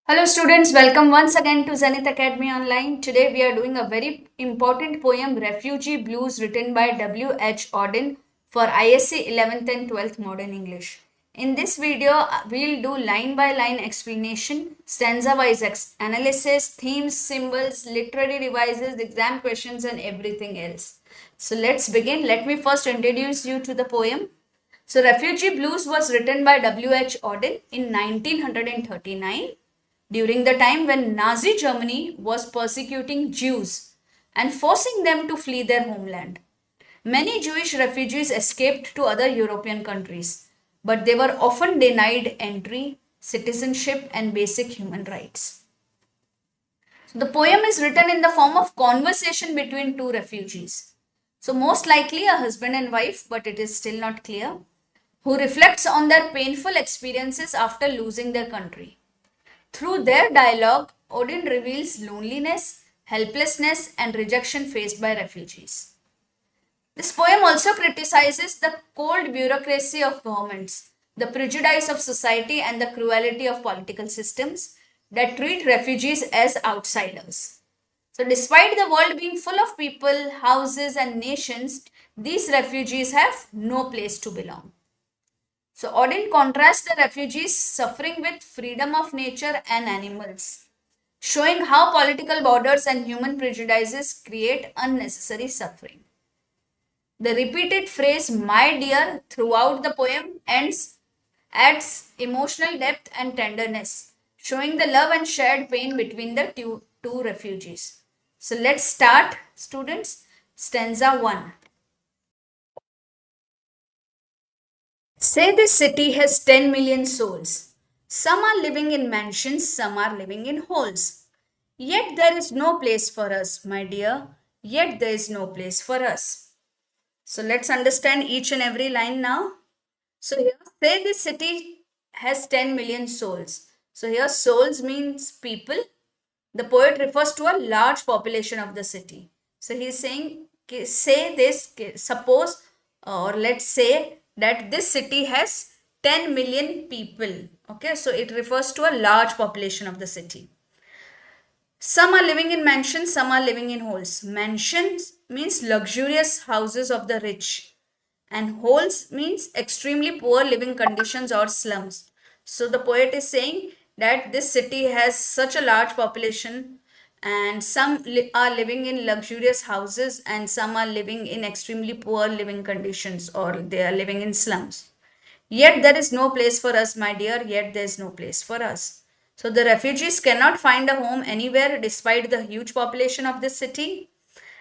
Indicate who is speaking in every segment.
Speaker 1: Hello students, welcome once again to Zenith Academy Online. Today we are doing a very important poem Refugee Blues written by W.H. Auden for ISC 11th and 12th Modern English. In this video, we'll do line by line explanation, stanza-wise analysis, themes, symbols, literary devices, exam questions and everything else. So let's begin. Let me first introduce you to the poem. So Refugee Blues was written by W.H. Auden in 1939 during the time when Nazi Germany was persecuting Jews and forcing them to flee their homeland. Many Jewish refugees escaped to other European countries, but they were often denied entry, citizenship, and basic human rights. So the poem is written in the form of conversation between two refugees. So, most likely a husband and wife, but it is still not clear, who reflects on their painful experiences after losing their country. Through their dialogue, Auden reveals loneliness, helplessness, and rejection faced by refugees. This poem also criticizes the cold bureaucracy of governments, the prejudice of society, and the cruelty of political systems that treat refugees as outsiders. So, despite the world being full of people, houses, and nations, these refugees have no place to belong. So Auden contrasts the refugees' suffering with freedom of nature and animals, showing how political borders and human prejudices create unnecessary suffering. The repeated phrase "my dear" throughout the poem adds emotional depth and tenderness, showing the love and shared pain between the two refugees. So let's start, students. Stanza 1. Say this city has 10 million souls. Some are living in mansions, some are living in holes. Yet there is no place for us, my dear. Yet there is no place for us. So let's understand each and every line now. So here, say this city has 10 million souls. So here, souls means people. The poet refers to a large population of the city. So he's saying, say this, suppose, or let's say that this city has 10 million people. Okay, so it refers to a large population of the city. Some are living in mansions, some are living in holes. Mansions means luxurious houses of the rich, and holes means extremely poor living conditions or slums. So the poet is saying that this city has such a large population, and some are living in luxurious houses and some are living in extremely poor living conditions, or they are living in slums. Yet there is no place for us, my dear, yet there is no place for us. So the refugees cannot find a home anywhere despite the huge population of this city.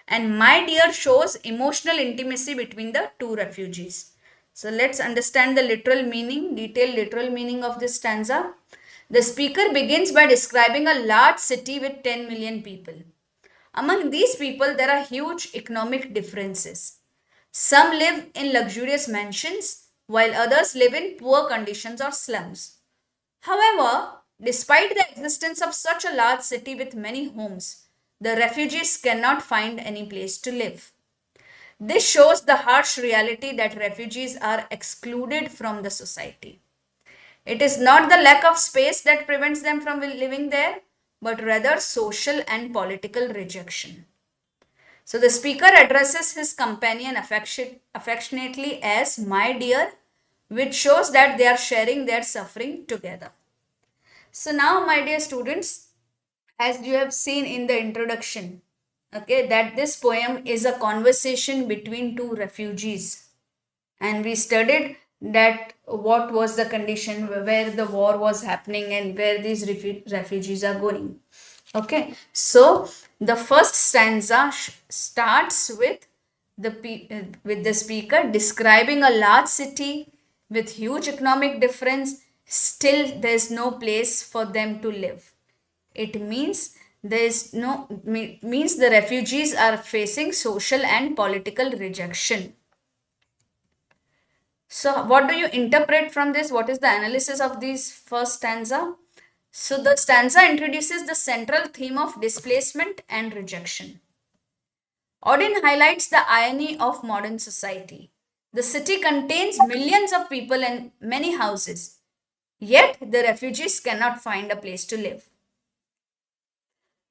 Speaker 1: And my dear shows emotional intimacy between the two refugees. So let's understand the literal meaning, detailed literal meaning of this stanza. The speaker begins by describing a large city with 10 million people. Among these people, there are huge economic differences. Some live in luxurious mansions, while others live in poor conditions or slums. However, despite the existence of such a large city with many homes, the refugees cannot find any place to live. This shows the harsh reality that refugees are excluded from the society. It is not the lack of space that prevents them from living there, but rather social and political rejection. So the speaker addresses his companion affectionately as my dear, which shows that they are sharing their suffering together. So now, my dear students, as you have seen in the introduction, okay, that this poem is a conversation between two refugees, and we studied that what was the condition where the war was happening and where these refugees are going. Okay, so the first stanza starts with the speaker describing a large city with huge economic difference. Still there is no place for them to live. It means means the refugees are facing social and political rejection. So what do you interpret from this? What is the analysis of this first stanza? So the stanza introduces the central theme of displacement and rejection. Auden highlights the irony of modern society. The city contains millions of people and many houses, yet the refugees cannot find a place to live.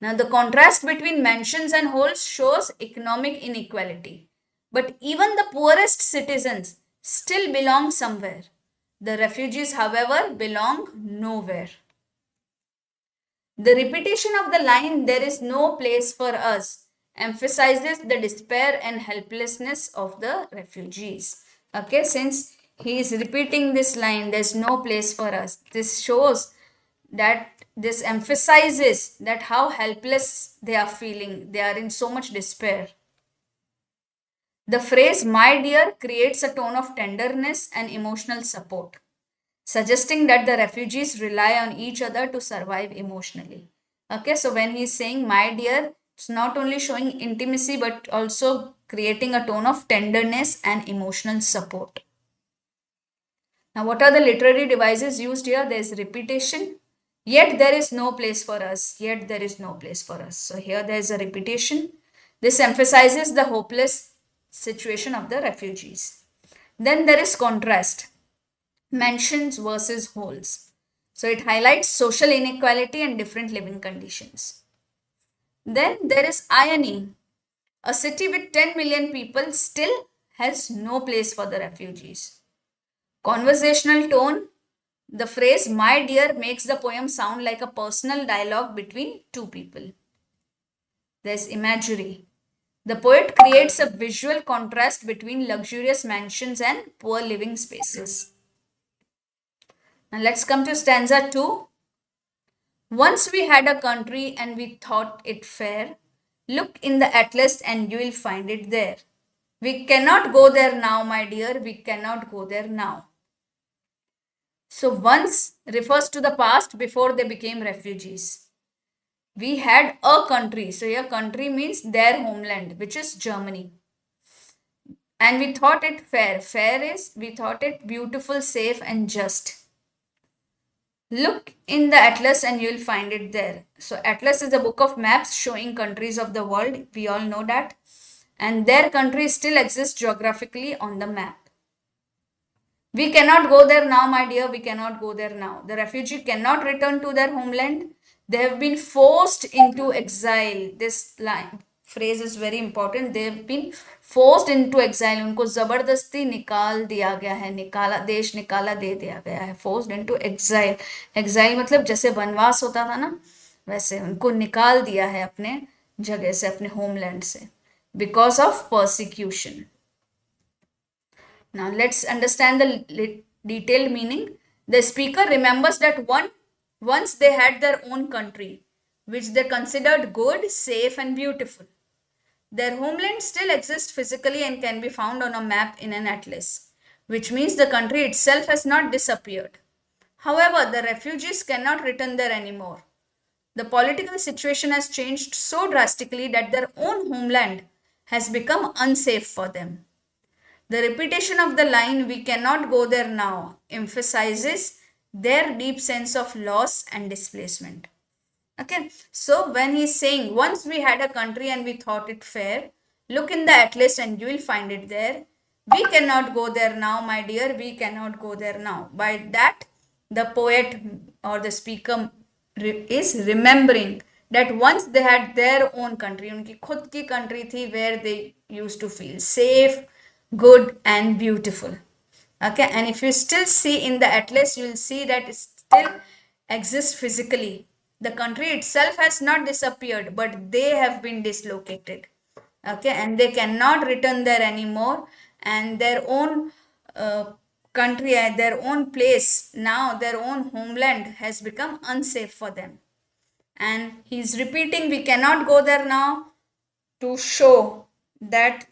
Speaker 1: Now, the contrast between mansions and holes shows economic inequality. But even the poorest citizens still belong somewhere. The refugees, however, belong nowhere. The repetition of the line, "there is no place for us," emphasizes the despair and helplessness of the refugees. Okay, since he is repeating this line, "there's no place for us," this shows that this emphasizes that how helpless they are feeling. They are in so much despair. The phrase "my dear" creates a tone of tenderness and emotional support, suggesting that the refugees rely on each other to survive emotionally. Okay, so when he's saying "my dear," it's not only showing intimacy but also creating a tone of tenderness and emotional support. Now, what are the literary devices used here? There is repetition. "Yet there is no place for us." Yet there is no place for us. So here there is a repetition. This emphasizes the hopeless situation of the refugees. Then there is contrast. Mansions versus holes. So it highlights social inequality and different living conditions. Then there is irony. A city with 10 million people still has no place for the refugees. Conversational tone. The phrase "my dear" makes the poem sound like a personal dialogue between two people. There's imagery. The poet creates a visual contrast between luxurious mansions and poor living spaces. Now let's come to stanza 2. "Once we had a country and we thought it fair. Look in the atlas and you will find it there. We cannot go there now, my dear, we cannot go there now." So once refers to the past before they became refugees. We had a country. So here country means their homeland, which is Germany. And we thought it fair. Fair is we thought it beautiful, safe and just. Look in the atlas and you will find it there. So atlas is a book of maps showing countries of the world. We all know that. And their country still exists geographically on the map. We cannot go there now, my dear. We cannot go there now. The refugee cannot return to their homeland. They have been forced into exile. This line phrase is very important. They have been forced into exile. उनको जबरदस्ती निकाल दिया गया है, निकाला देश निकाला दे दिया गया है. Forced into exile. Exile मतलब जैसे वनवास होता था ना, वैसे उनको निकाल दिया है अपने जगह से, अपने homeland से, because of persecution. Now let's understand the detailed meaning. The speaker remembers that once they had their own country, which they considered good, safe and beautiful. Their homeland still exists physically and can be found on a map in an atlas, which means the country itself has not disappeared. However, the refugees cannot return there anymore. The political situation has changed so drastically that their own homeland has become unsafe for them. The repetition of the line "we cannot go there now" emphasizes their deep sense of loss and displacement. Okay, so when he's saying "once we had a country and we thought it fair, look in the atlas and you will find it there. We cannot go there now, my dear, we cannot go there now." By that, the poet or the speaker is remembering that once they had their own country, उनकी खुद की country थी, where they used to feel safe, good and beautiful. Okay, and if you still see in the atlas, you will see that it still exists physically. The country itself has not disappeared, but they have been dislocated. Okay, and they cannot return there anymore, and their own country, their own place, now their own homeland has become unsafe for them. And he's repeating "we cannot go there now" to show that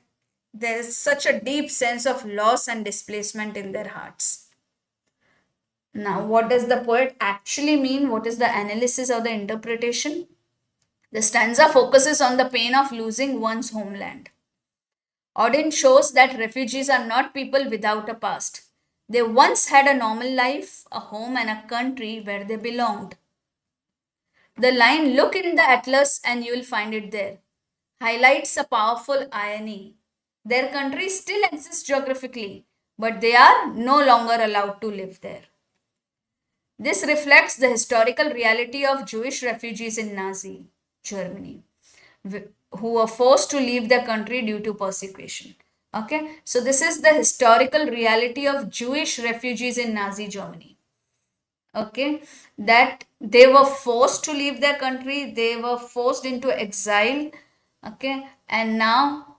Speaker 1: there is such a deep sense of loss and displacement in their hearts. Now, what does the poet actually mean? What is the analysis or the interpretation? The stanza focuses on the pain of losing one's homeland. Auden shows that refugees are not people without a past. They once had a normal life, a home and a country where they belonged. The line "look in the atlas and you will find it there" highlights a powerful irony. Their country still exists geographically, but they are no longer allowed to live there. This reflects the historical reality of Jewish refugees in Nazi. Germany, who were forced to leave the country due to persecution. Okay, so this is the historical reality of Jewish refugees in Nazi Germany. Okay, that they were forced to leave their country, they were forced into exile. Okay, and now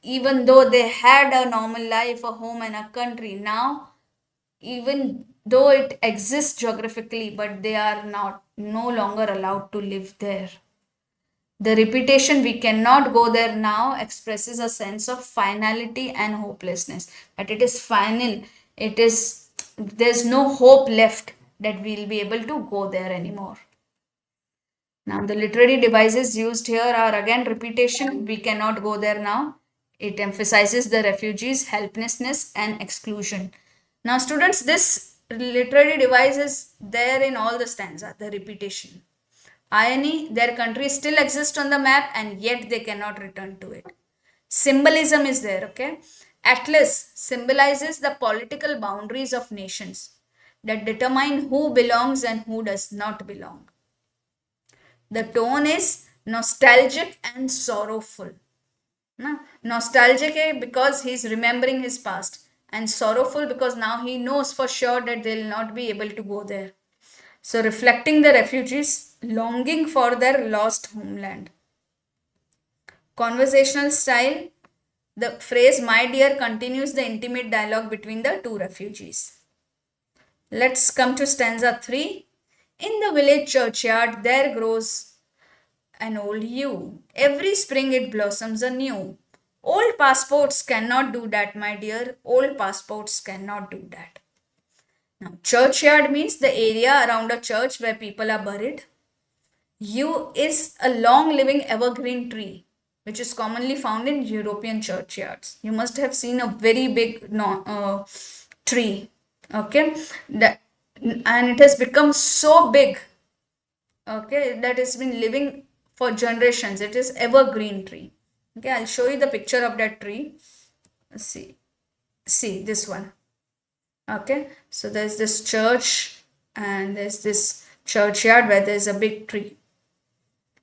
Speaker 1: even though they had a normal life, a home, and a country, now even though it exists geographically, but they are not no longer allowed to live there. The repetition "we cannot go there now" expresses a sense of finality and hopelessness. That it is final, it is there's no hope left that we'll be able to go there anymore. Now, the literary devices used here are again repetition. "We cannot go there now." It emphasizes the refugees' helplessness and exclusion. Now, students, this literary device is there in all the stanza, the repetition. Irony, their country still exists on the map and yet they cannot return to it. Symbolism is there, okay? Atlas symbolizes the political boundaries of nations that determine who belongs and who does not belong. The tone is nostalgic and sorrowful. Nostalgic because he's remembering his past, and sorrowful because now he knows for sure that they'll not be able to go there. So, reflecting the refugees' longing for their lost homeland. Conversational style, the phrase "my dear" continues the intimate dialogue between the two refugees. Let's come to stanza 3. In the village churchyard, there grows an old yew. Every spring it blossoms anew. Old passports cannot do that, my dear. Old passports cannot do that. Now, churchyard means the area around a church where people are buried. Yew is a long living evergreen tree which is commonly found in European churchyards. You must have seen a very big tree, okay, and it has become so big, okay, that it's been living for generations. It is evergreen tree. Okay, I'll show you the picture of that tree. See this one. Okay, so there's this church and there's this churchyard where there's a big tree.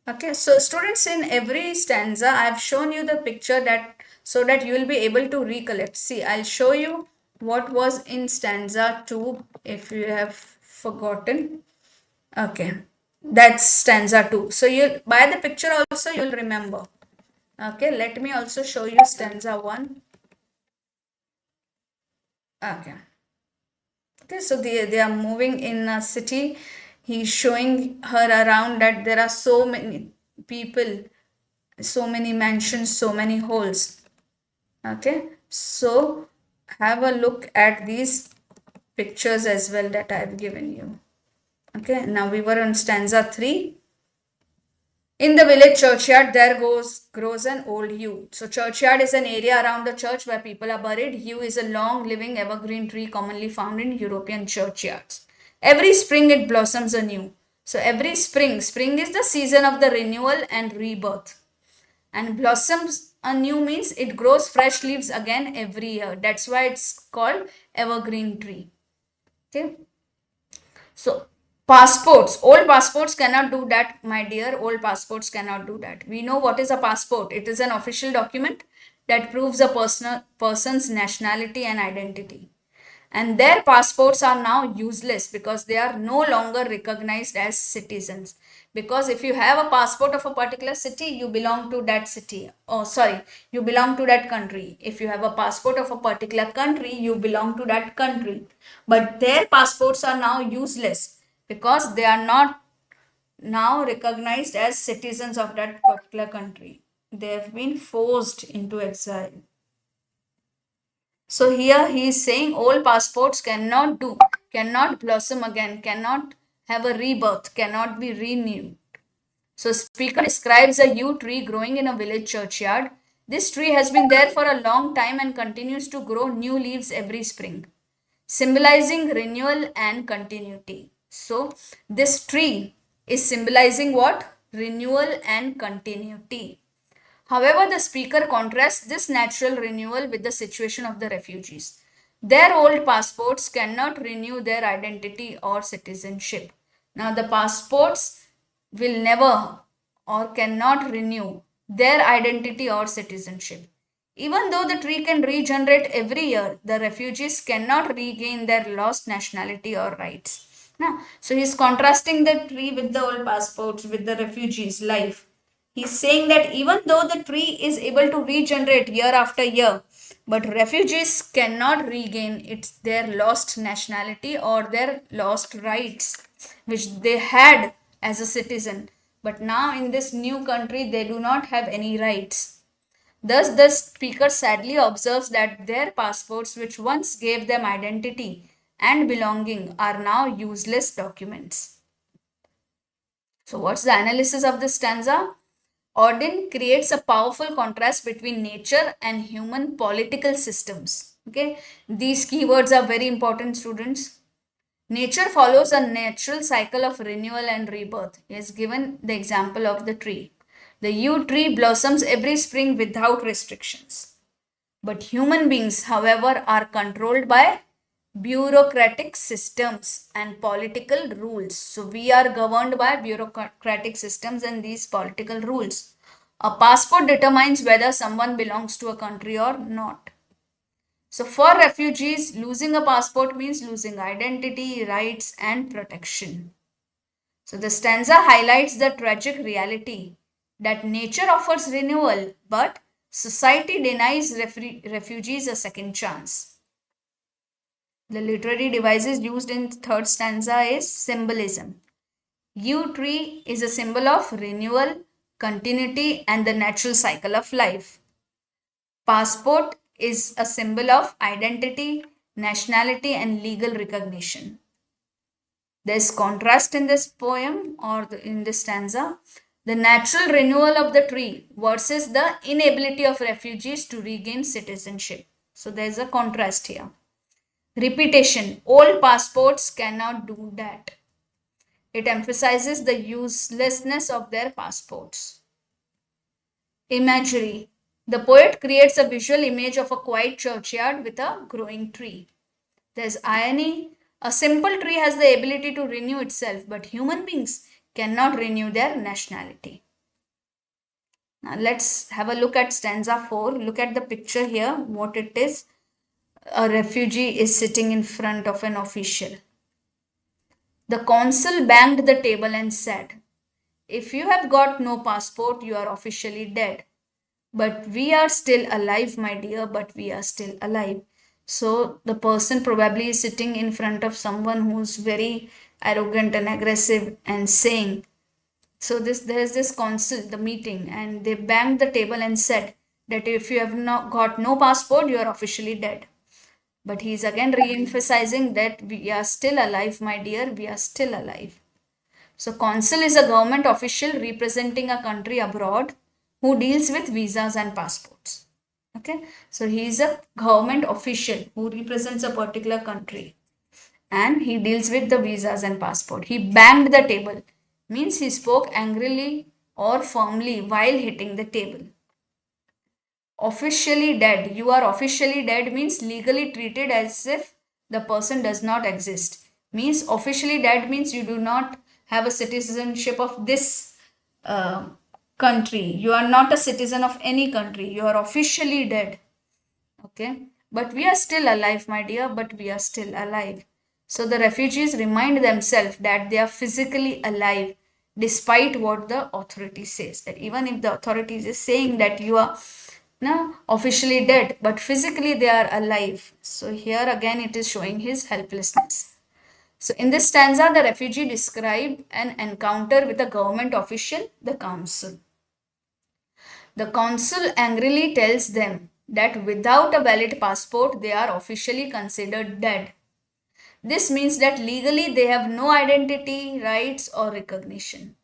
Speaker 1: Okay, so students, in every stanza, I've shown you the picture that so that you will be able to recollect. See, I'll show you what was in stanza 2 if you have forgotten. Okay, that's stanza 2. So you by the picture also you'll remember. Okay, let me also show you stanza 1. Okay. Okay, so they are moving in a city. He's showing her around that there are so many people, so many mansions, so many holes. Okay, so have a look at these pictures as well that I've given you. Okay, now we were on stanza 3. In the village churchyard, there grows an old yew. So churchyard is an area around the church where people are buried. Yew is a long living evergreen tree commonly found in European churchyards. Every spring it blossoms anew. So every spring is the season of the renewal and rebirth. And blossoms anew means it grows fresh leaves again every year. That's why it's called evergreen tree. Okay. So old passports cannot do that, my dear. Old passports cannot do that. We know what is a passport. It is an official document that proves a person's nationality and identity. And their passports are now useless because they are no longer recognized as citizens. Because if you have a passport of a particular city, you belong to that city. Oh, sorry, you belong to that country. If you have a passport of a particular country, you belong to that country. But their passports are now useless because they are not now recognized as citizens of that particular country. They have been forced into exile. So here he is saying old passports cannot blossom again, cannot have a rebirth, cannot be renewed. So speaker describes a yew tree growing in a village churchyard. This tree has been there for a long time and continues to grow new leaves every spring, symbolizing renewal and continuity. So this tree is symbolizing what? Renewal and continuity. However, the speaker contrasts this natural renewal with the situation of the refugees. Their old passports cannot renew their identity or citizenship. Now, the passports will never or cannot renew their identity or citizenship. Even though the tree can regenerate every year, the refugees cannot regain their lost nationality or rights. Now, so he's contrasting the tree with the old passports, with the refugees' life. He's saying that even though the tree is able to regenerate year after year, but refugees cannot regain their lost nationality or their lost rights, which they had as a citizen. But now in this new country, they do not have any rights. Thus, the speaker sadly observes that their passports, which once gave them identity and belonging, are now useless documents. So, what's the analysis of this stanza? Auden creates a powerful contrast between nature and human political systems. Okay, these keywords are very important, students. Nature follows a natural cycle of renewal and rebirth. He has given the example of the tree. The yew tree blossoms every spring without restrictions. But human beings, however, are controlled by bureaucratic systems and political rules. So we are governed by bureaucratic systems and these political rules. A passport determines whether someone belongs to a country or not. So for refugees, losing a passport means losing identity, rights, and protection. So the stanza highlights the tragic reality that nature offers renewal, but society denies refugees a second chance. The literary devices used in third stanza is symbolism. Yew tree is a symbol of renewal, continuity, and the natural cycle of life. Passport is a symbol of identity, nationality, and legal recognition. There's contrast in this poem or in this stanza. The natural renewal of the tree versus the inability of refugees to regain citizenship. So there's a contrast here. Repetition. Old passports cannot do that. It emphasizes the uselessness of their passports. Imagery. The poet creates a visual image of a quiet churchyard with a growing tree. There's irony. A simple tree has the ability to renew itself, but human beings cannot renew their nationality. Now let's have a look at stanza 4. Look at the picture here, what it is. A refugee is sitting in front of an official. The consul banged the table and said, "If you have got no passport, you are officially dead. But we are still alive, my dear, but we are still alive." So the person probably is sitting in front of someone who's very arrogant and aggressive and saying, so there's this consul, the meeting, and they banged the table and said that if you have not got no passport, you are officially dead. But he's again re-emphasizing that we are still alive, my dear, we are still alive. So consul is a government official representing a country abroad who deals with visas and passports. Okay, so he is a government official who represents a particular country and he deals with the visas and passport. He banged the table, means he spoke angrily or firmly while hitting the table. Officially dead. You are officially dead means legally treated as if the person does not exist. Means officially dead means you do not have a citizenship of this country. You are not a citizen of any country. You are officially dead. Okay. But we are still alive, my dear. But we are still alive. So the refugees remind themselves that they are physically alive despite what the authority says. That even if the authorities is saying that you are officially dead, but physically they are alive. So here again it is showing his helplessness. So in this stanza, the refugee described an encounter with a government official, the consul. The consul angrily tells them that without a valid passport, they are officially considered dead. This means that legally they have no identity, rights, or recognition.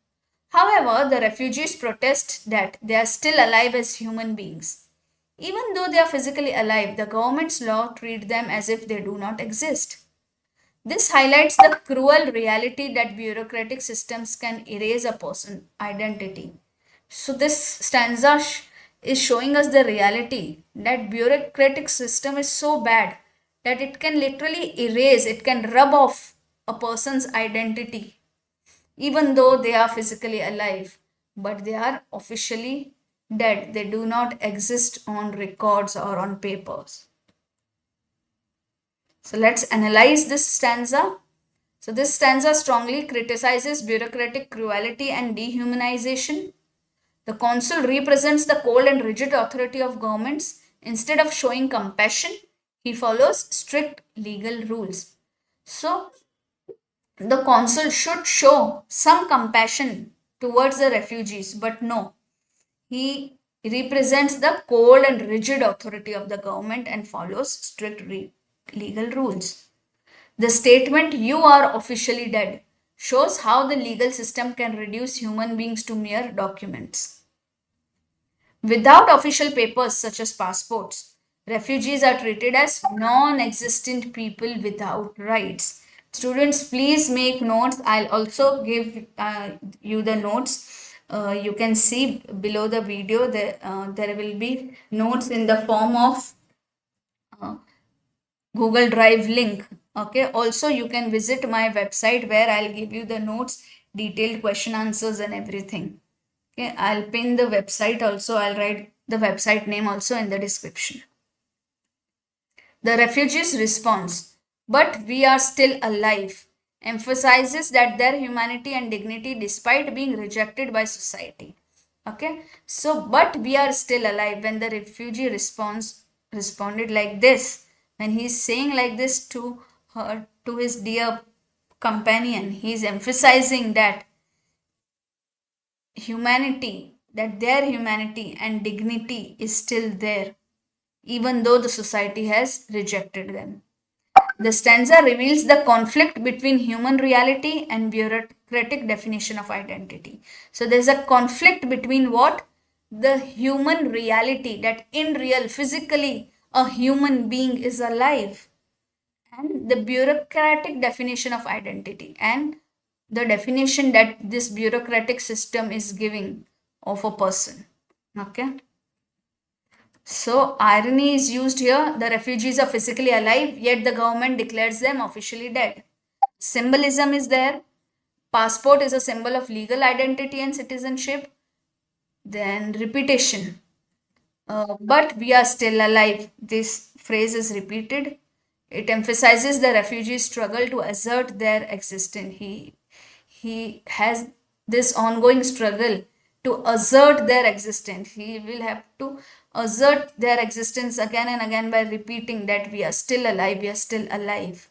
Speaker 1: However, the refugees protest that they are still alive as human beings. Even though they are physically alive, the government's law treats them as if they do not exist. This highlights the cruel reality that bureaucratic systems can erase a person's identity. So this stanza is showing us the reality that bureaucratic system is so bad that it can literally erase, it can rub off a person's identity even though they are physically alive. but they are officially dead. They do not exist on records or on papers. So let's analyze this stanza. So this stanza strongly criticizes bureaucratic cruelty and dehumanization. The consul represents the cold and rigid authority of governments. Instead of showing compassion, he follows strict legal rules. So the consul should show some compassion towards the refugees, but no, he represents the cold and rigid authority of the government and follows strict legal rules. The statement, "you are officially dead," shows how the legal system can reduce human beings to mere documents. Without official papers such as passports, refugees are treated as non existent people without rights. Students, please make notes. I'll also give you the notes. You can see below the video there will be notes in the form of uh, Google Drive link. Okay. Also, you can visit my website where I'll give you the notes, detailed question answers, and everything. Okay. I'll pin the website also. I'll write the website name also in the description. The refugees' response, "But we are still alive," emphasizes that their humanity and dignity despite being rejected by society. Okay, so "but we are still alive," when the refugee responded like this, when he's saying like this to her, to his dear companion, he's emphasizing that humanity, that their humanity and dignity is still there, even though the society has rejected them. The stanza reveals the conflict between human reality and bureaucratic definition of identity. So there's a conflict between what? The human reality, that in real, physically, a human being is alive, and the bureaucratic definition of identity, and the definition that this bureaucratic system is giving of a person. Okay. So, irony is used here. The refugees are physically alive, yet the government declares them officially dead. Symbolism is there. Passport is a symbol of legal identity and citizenship. Then, repetition. But we are still alive. This phrase is repeated. It emphasizes the refugees' struggle to assert their existence. He has this ongoing struggle to assert their existence. He will have to assert their existence again and again by repeating that we are still alive, we are still alive.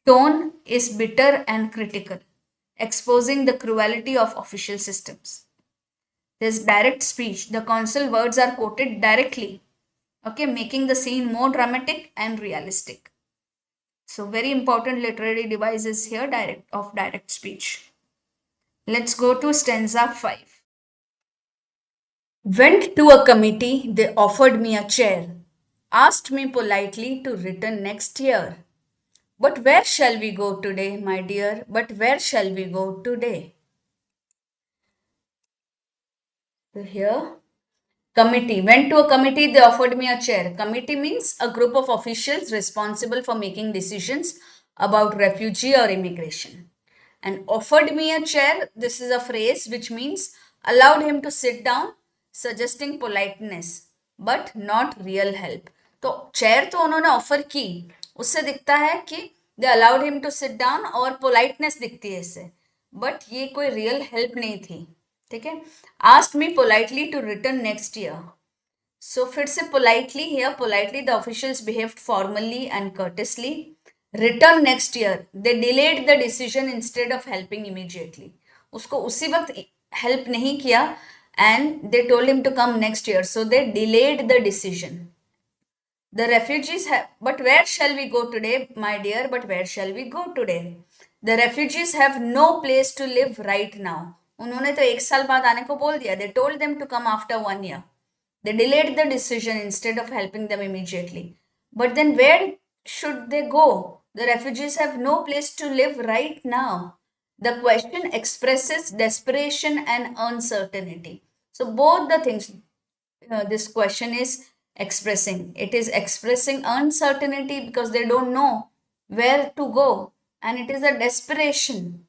Speaker 1: Tone is bitter and critical, exposing the cruelty of official systems. There's direct speech. The consul words are quoted directly, okay, making the scene more dramatic and realistic. So very important literary device is here, direct speech. Let's go to stanza 5. Went to a committee, they offered me a chair, asked me politely to return next year. But where shall we go today, my dear? But where shall we go today? So here, committee. Went to a committee, they offered me a chair. Committee means a group of officials responsible for making decisions about refugee or immigration. And offered me a chair, this is a phrase which means allowed him to sit down, suggesting politeness, but not real help. तो chair तो उन्होंने offer की, उससे दिखता है कि they allowed him to sit down और politeness दिखती है इससे, बट ये कोई रियल हेल्प नहीं थी. ठीक है. Asked me politely to return next year. So फिर से politely, here politely the officials behaved formally and courteously. Return next year, they delayed the decision instead of helping immediately. उसको उसी वक्त हेल्प नहीं किया and they told him to come next year, so they delayed the decision. The refugees have, but where shall we go today, my dear? But where shall we go today? The refugees have no place to live right now. उन्होंने तो एक साल बाद आने को बोल दिया. They told them to come after 1 year. They delayed the decision instead of helping them immediately. But then where should they go? The refugees have no place to live right now. The question expresses desperation and uncertainty. So both the things this question is expressing. It is expressing uncertainty because they don't know where to go, and it is a desperation.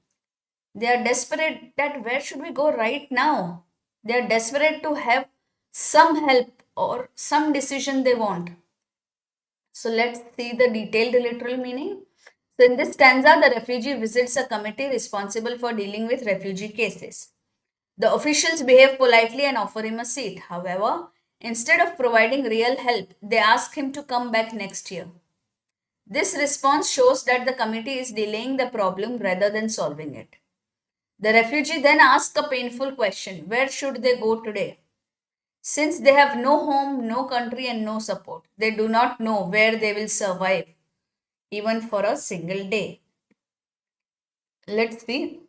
Speaker 1: They are desperate that where should we go right now? They are desperate to have some help or some decision they want. So let's see the detailed literal meaning. So in this stanza, the refugee visits a committee responsible for dealing with refugee cases. The officials behave politely and offer him a seat. However, instead of providing real help, they ask him to come back next year. This response shows that the committee is delaying the problem rather than solving it. The refugee then asks a painful question: where should they go today? Since they have no home, no country, and no support, they do not know where they will survive, even for a single day. Let's see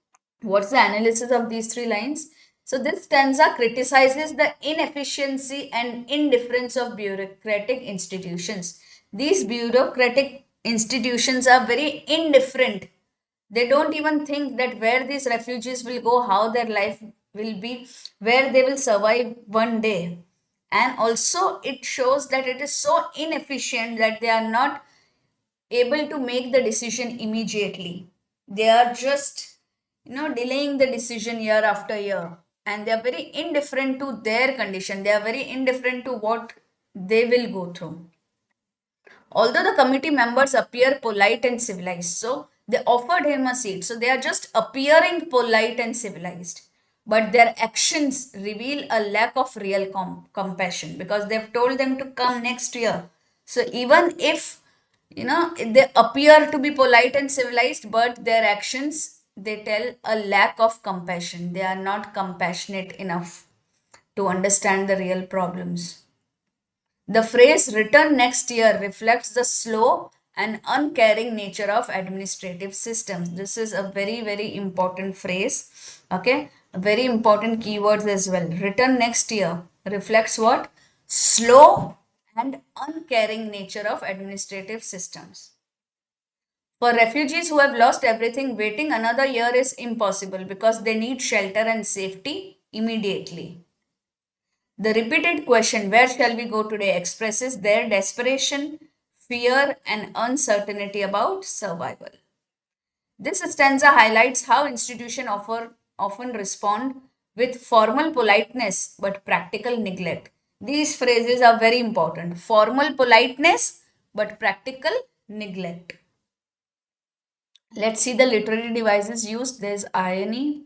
Speaker 1: what's the analysis of these three lines. So, this stanza criticizes the inefficiency and indifference of bureaucratic institutions. These bureaucratic institutions are very indifferent. They don't even think that where these refugees will go, how their life will be, where they will survive one day. And also, it shows that it is so inefficient that they are not able to make the decision immediately. They are just, delaying the decision year after year. And they are very indifferent to their condition. They are very indifferent to what they will go through. Although the committee members appear polite and civilized, so they offered him a seat. So they are just appearing polite and civilized, but their actions reveal a lack of real compassion because they've told them to come next year. So even if they appear to be polite and civilized, but their actions they tell a lack of compassion. They are not compassionate enough to understand the real problems. The phrase return next year reflects the slow and uncaring nature of administrative systems. This is a very, very important phrase. Okay, very important keywords as well. Return next year reflects what? Slow and uncaring nature of administrative systems. For refugees who have lost everything, waiting another year is impossible because they need shelter and safety immediately. The repeated question, where shall we go today, expresses their desperation, fear, and uncertainty about survival. This stanza highlights how institutions often respond with formal politeness but practical neglect. These phrases are very important. Formal politeness but practical neglect. Let's see the literary devices used. There's irony.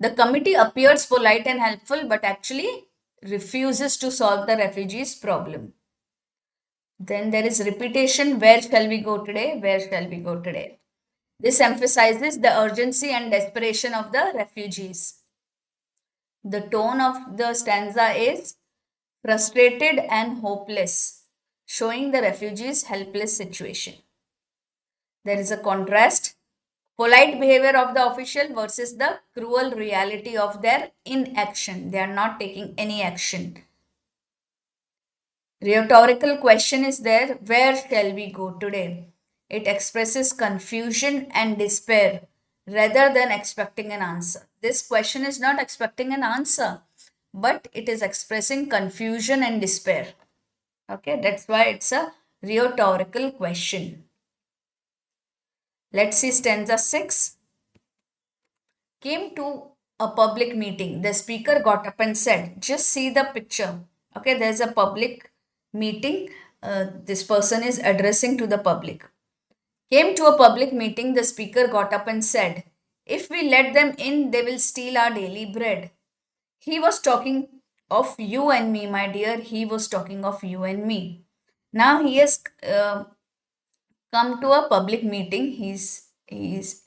Speaker 1: The committee appears polite and helpful but actually refuses to solve the refugees' problem. Then there is repetition. Where shall we go today? Where shall we go today? This emphasizes the urgency and desperation of the refugees. The tone of the stanza is frustrated and hopeless, showing the refugees' helpless situation. There is a contrast. Polite behavior of the official versus the cruel reality of their inaction. They are not taking any action. Rhetorical question is there, where shall we go today? It expresses confusion and despair rather than expecting an answer. This question is not expecting an answer, but it is expressing confusion and despair. Okay, that's why it's a rhetorical question. Let's see stanza 6. Came to a public meeting. The speaker got up and said, just see the picture. Okay, there's a public meeting. This person is addressing to the public. Came to a public meeting. The speaker got up and said, if we let them in, they will steal our daily bread. He was talking of you and me, my dear. He was talking of you and me. Now he has come to a public meeting. He's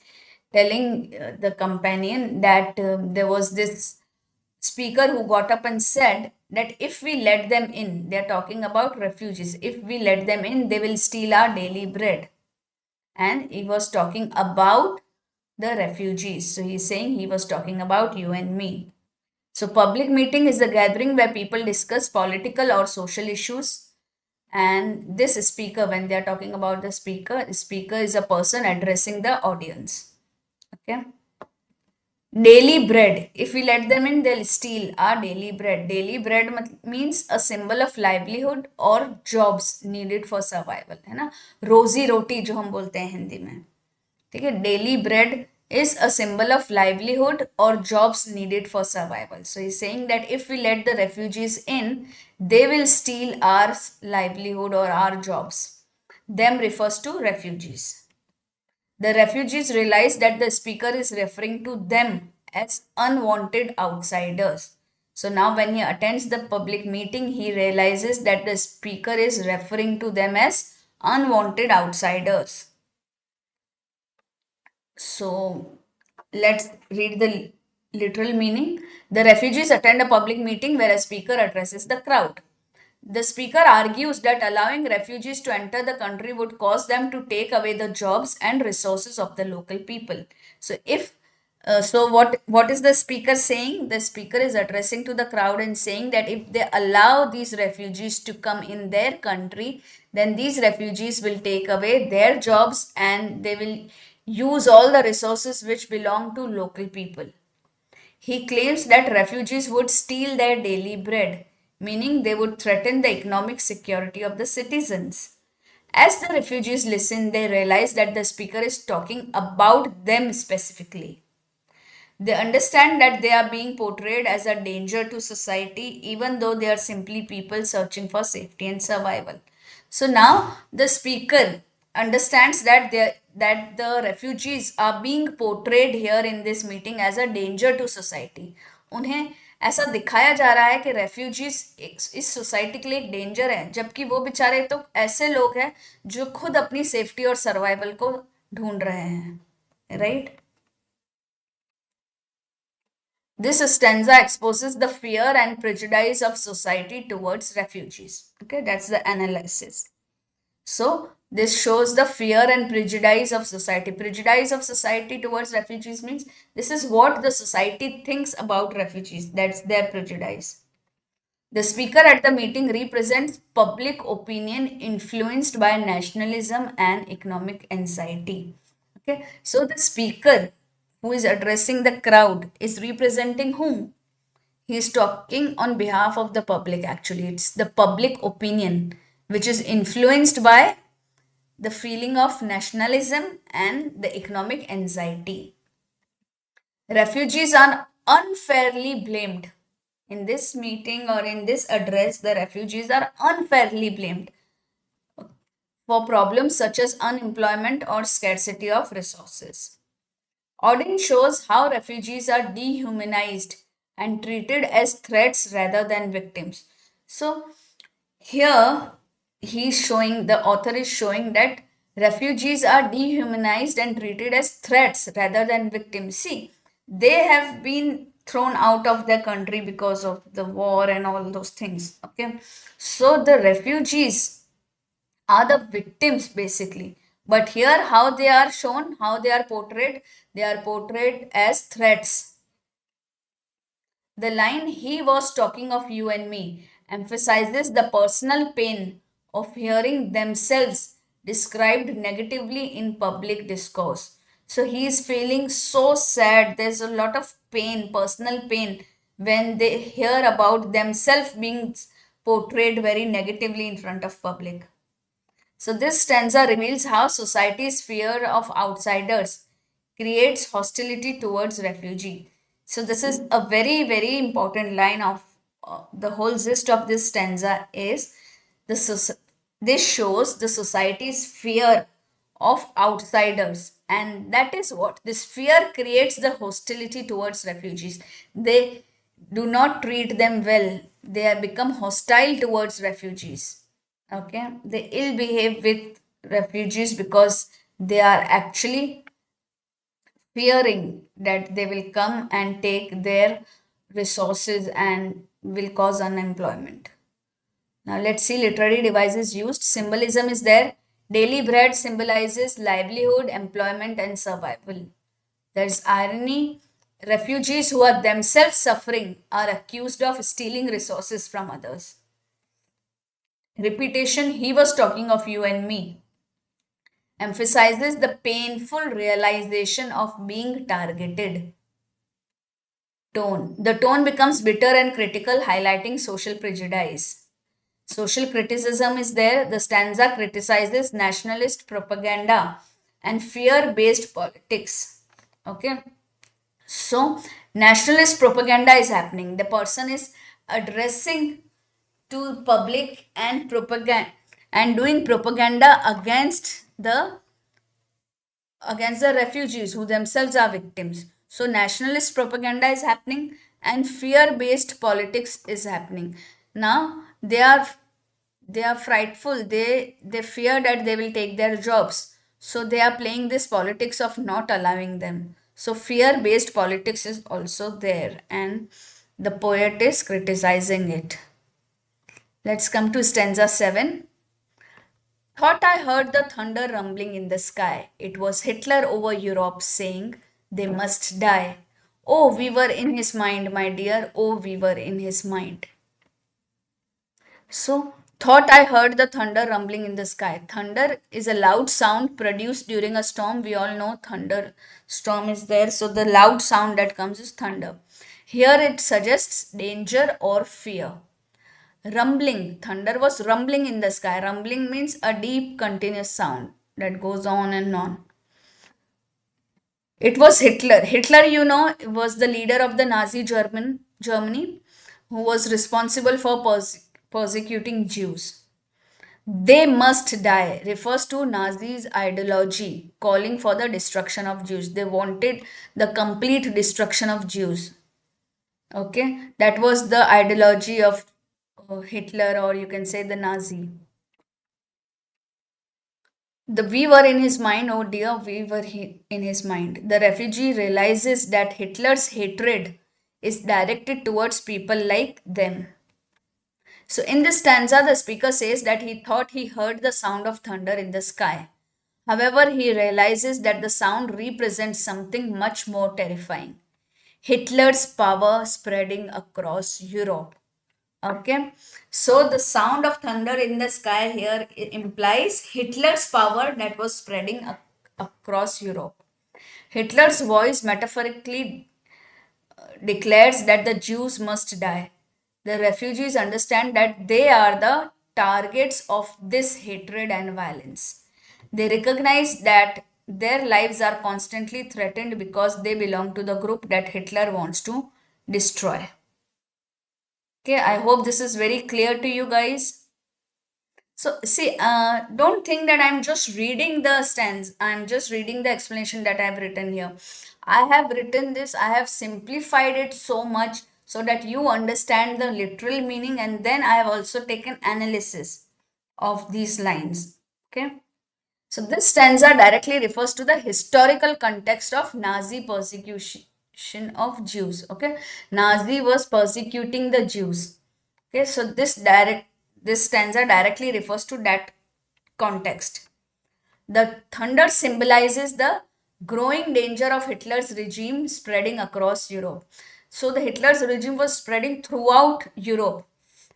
Speaker 1: telling the companion that there was this speaker who got up and said that if we let them in, they're talking about refugees, if we let them in, they will steal our daily bread. And he was talking about the refugees. So he's saying he was talking about you and me. So public meeting is a gathering where people discuss political or social issues. And this speaker, when they are talking about the speaker is a person addressing the audience. Okay. Daily bread. If we let them in, they'll steal our daily bread. Daily bread means a symbol of livelihood or jobs needed for survival. है ना, रोजी रोटी जो हम बोलते हैं हिंदी में. ठीक है, daily bread is a symbol of livelihood or jobs needed for survival. So he's saying that if we let the refugees in, they will steal our livelihood or our jobs. Them refers to refugees. The refugees realize that the speaker is referring to them as unwanted outsiders. So now, when he attends the public meeting, he realizes that the speaker is referring to them as unwanted outsiders. So let's read the literal meaning. The refugees attend a public meeting where a speaker addresses the crowd. The speaker argues that allowing refugees to enter the country would cause them to take away the jobs and resources of the local people. So if what is the speaker saying? The speaker is addressing to the crowd and saying that if they allow these refugees to come in their country, then these refugees will take away their jobs and they will use all the resources which belong to local people. He claims that refugees would steal their daily bread, meaning they would threaten the economic security of the citizens. As the refugees listen, they realize that the speaker is talking about them specifically. They understand that they are being portrayed as a danger to society, even though they are simply people searching for safety and survival. So now the speaker understands that the refugees are being portrayed here in this meeting as a danger to society. उन्हें ऐसा दिखाया जा रहा है कि refugees इस society के लिए एक डेंजर है, जबकि वो बेचारे तो ऐसे लोग हैं जो खुद अपनी सेफ्टी और सर्वाइवल को ढूंढ रहे हैं, right? This stanza exposes the fear and prejudice of society towards refugees. Okay, that's the analysis. So, this shows the fear and prejudice of society. Prejudice of society towards refugees means this is what the society thinks about refugees. That's their prejudice. The speaker at the meeting represents public opinion influenced by nationalism and economic anxiety. Okay, so the speaker who is addressing the crowd is representing whom? He is talking on behalf of the public, actually. It's the public opinion which is influenced by the feeling of nationalism and the economic anxiety. Refugees are unfairly blamed. In this meeting or in this address, the refugees are unfairly blamed for problems such as unemployment or scarcity of resources. Auden shows how refugees are dehumanized and treated as threats rather than victims. So, here the author is showing that refugees are dehumanized and treated as threats rather than victims. See, they have been thrown out of their country because of the war and all those things. Okay, so the refugees are the victims basically. But here, how they are shown, how they are portrayed as threats. The line "he was talking of you and me" emphasizes the personal pain of hearing themselves described negatively in public discourse. So he is feeling so sad. There's a lot of pain, personal pain, when they hear about themselves being portrayed very negatively in front of public. So this stanza reveals how society's fear of outsiders creates hostility towards refugee. So this is a very important line of the whole gist of this stanza is this shows the society's fear of outsiders, and that is what this fear creates the hostility towards refugees. They do not treat them well. They have become hostile towards refugees. Okay, they ill behave with refugees because they are actually fearing that they will come and take their resources and will cause unemployment. Now let's see literary devices used. Symbolism is there. Daily bread symbolizes livelihood, employment, and survival. There's irony. Refugees who are themselves suffering are accused of stealing resources from others. Repetition, he was talking of you and me, emphasizes the painful realization of being targeted. Tone. The tone becomes bitter and critical, highlighting social prejudice. Social criticism is there. The stanza criticizes nationalist propaganda and fear based politics. Okay. So, nationalist propaganda is happening. The person is addressing to public and propaganda and doing propaganda against the refugees who themselves are victims. So nationalist propaganda is happening and fear based politics is happening. Now they are frightful. They fear that they will take their jobs. So they are playing this politics of not allowing them. So fear based politics is also there and the poet is criticizing it. Let's come to stanza 7. Thought I heard the thunder rumbling in the sky. It was Hitler over Europe saying, they must die. Oh, we were in his mind, my dear. Oh, we were in his mind. So, thought I heard the thunder rumbling in the sky. Thunder is a loud sound produced during a storm. We all know thunder storm is there. So, the loud sound that comes is thunder. Here it suggests danger or fear. Rumbling. Thunder was rumbling in the sky. Rumbling means a deep, continuous sound that goes on and on. It was Hitler. Hitler, was the leader of the Nazi Germany, who was responsible for persecuting Jews. They must die refers to Nazis' ideology calling for the destruction of Jews. They wanted the complete destruction of Jews. Okay, that was the ideology of Hitler, or you can say the Nazi. The we were in his mind, oh dear, we were in his mind. The refugee realizes that Hitler's hatred is directed towards people like them. So, in this stanza, the speaker says that he thought he heard the sound of thunder in the sky. However, he realizes that the sound represents something much more terrifying: Hitler's power spreading across Europe. Okay, so the sound of thunder in the sky here implies Hitler's power that was spreading across Europe. Hitler's voice metaphorically declares that the Jews must die. The refugees understand that they are the targets of this hatred and violence. They recognize that their lives are constantly threatened because they belong to the group that Hitler wants to destroy. Okay, I hope this is very clear to you guys. So, see, don't think that I'm just reading the stance. I'm just reading the explanation that I've written here. I have written this, I have simplified it so much so that you understand the literal meaning, and then I have also taken analysis of these lines. Okay. So, this stanza directly refers to the historical context of Nazi persecution of Jews. Okay. Nazi was persecuting the Jews. Okay, so this stanza directly refers to that context. The thunder symbolizes the growing danger of Hitler's regime spreading across Europe. So the Hitler's regime was spreading throughout Europe,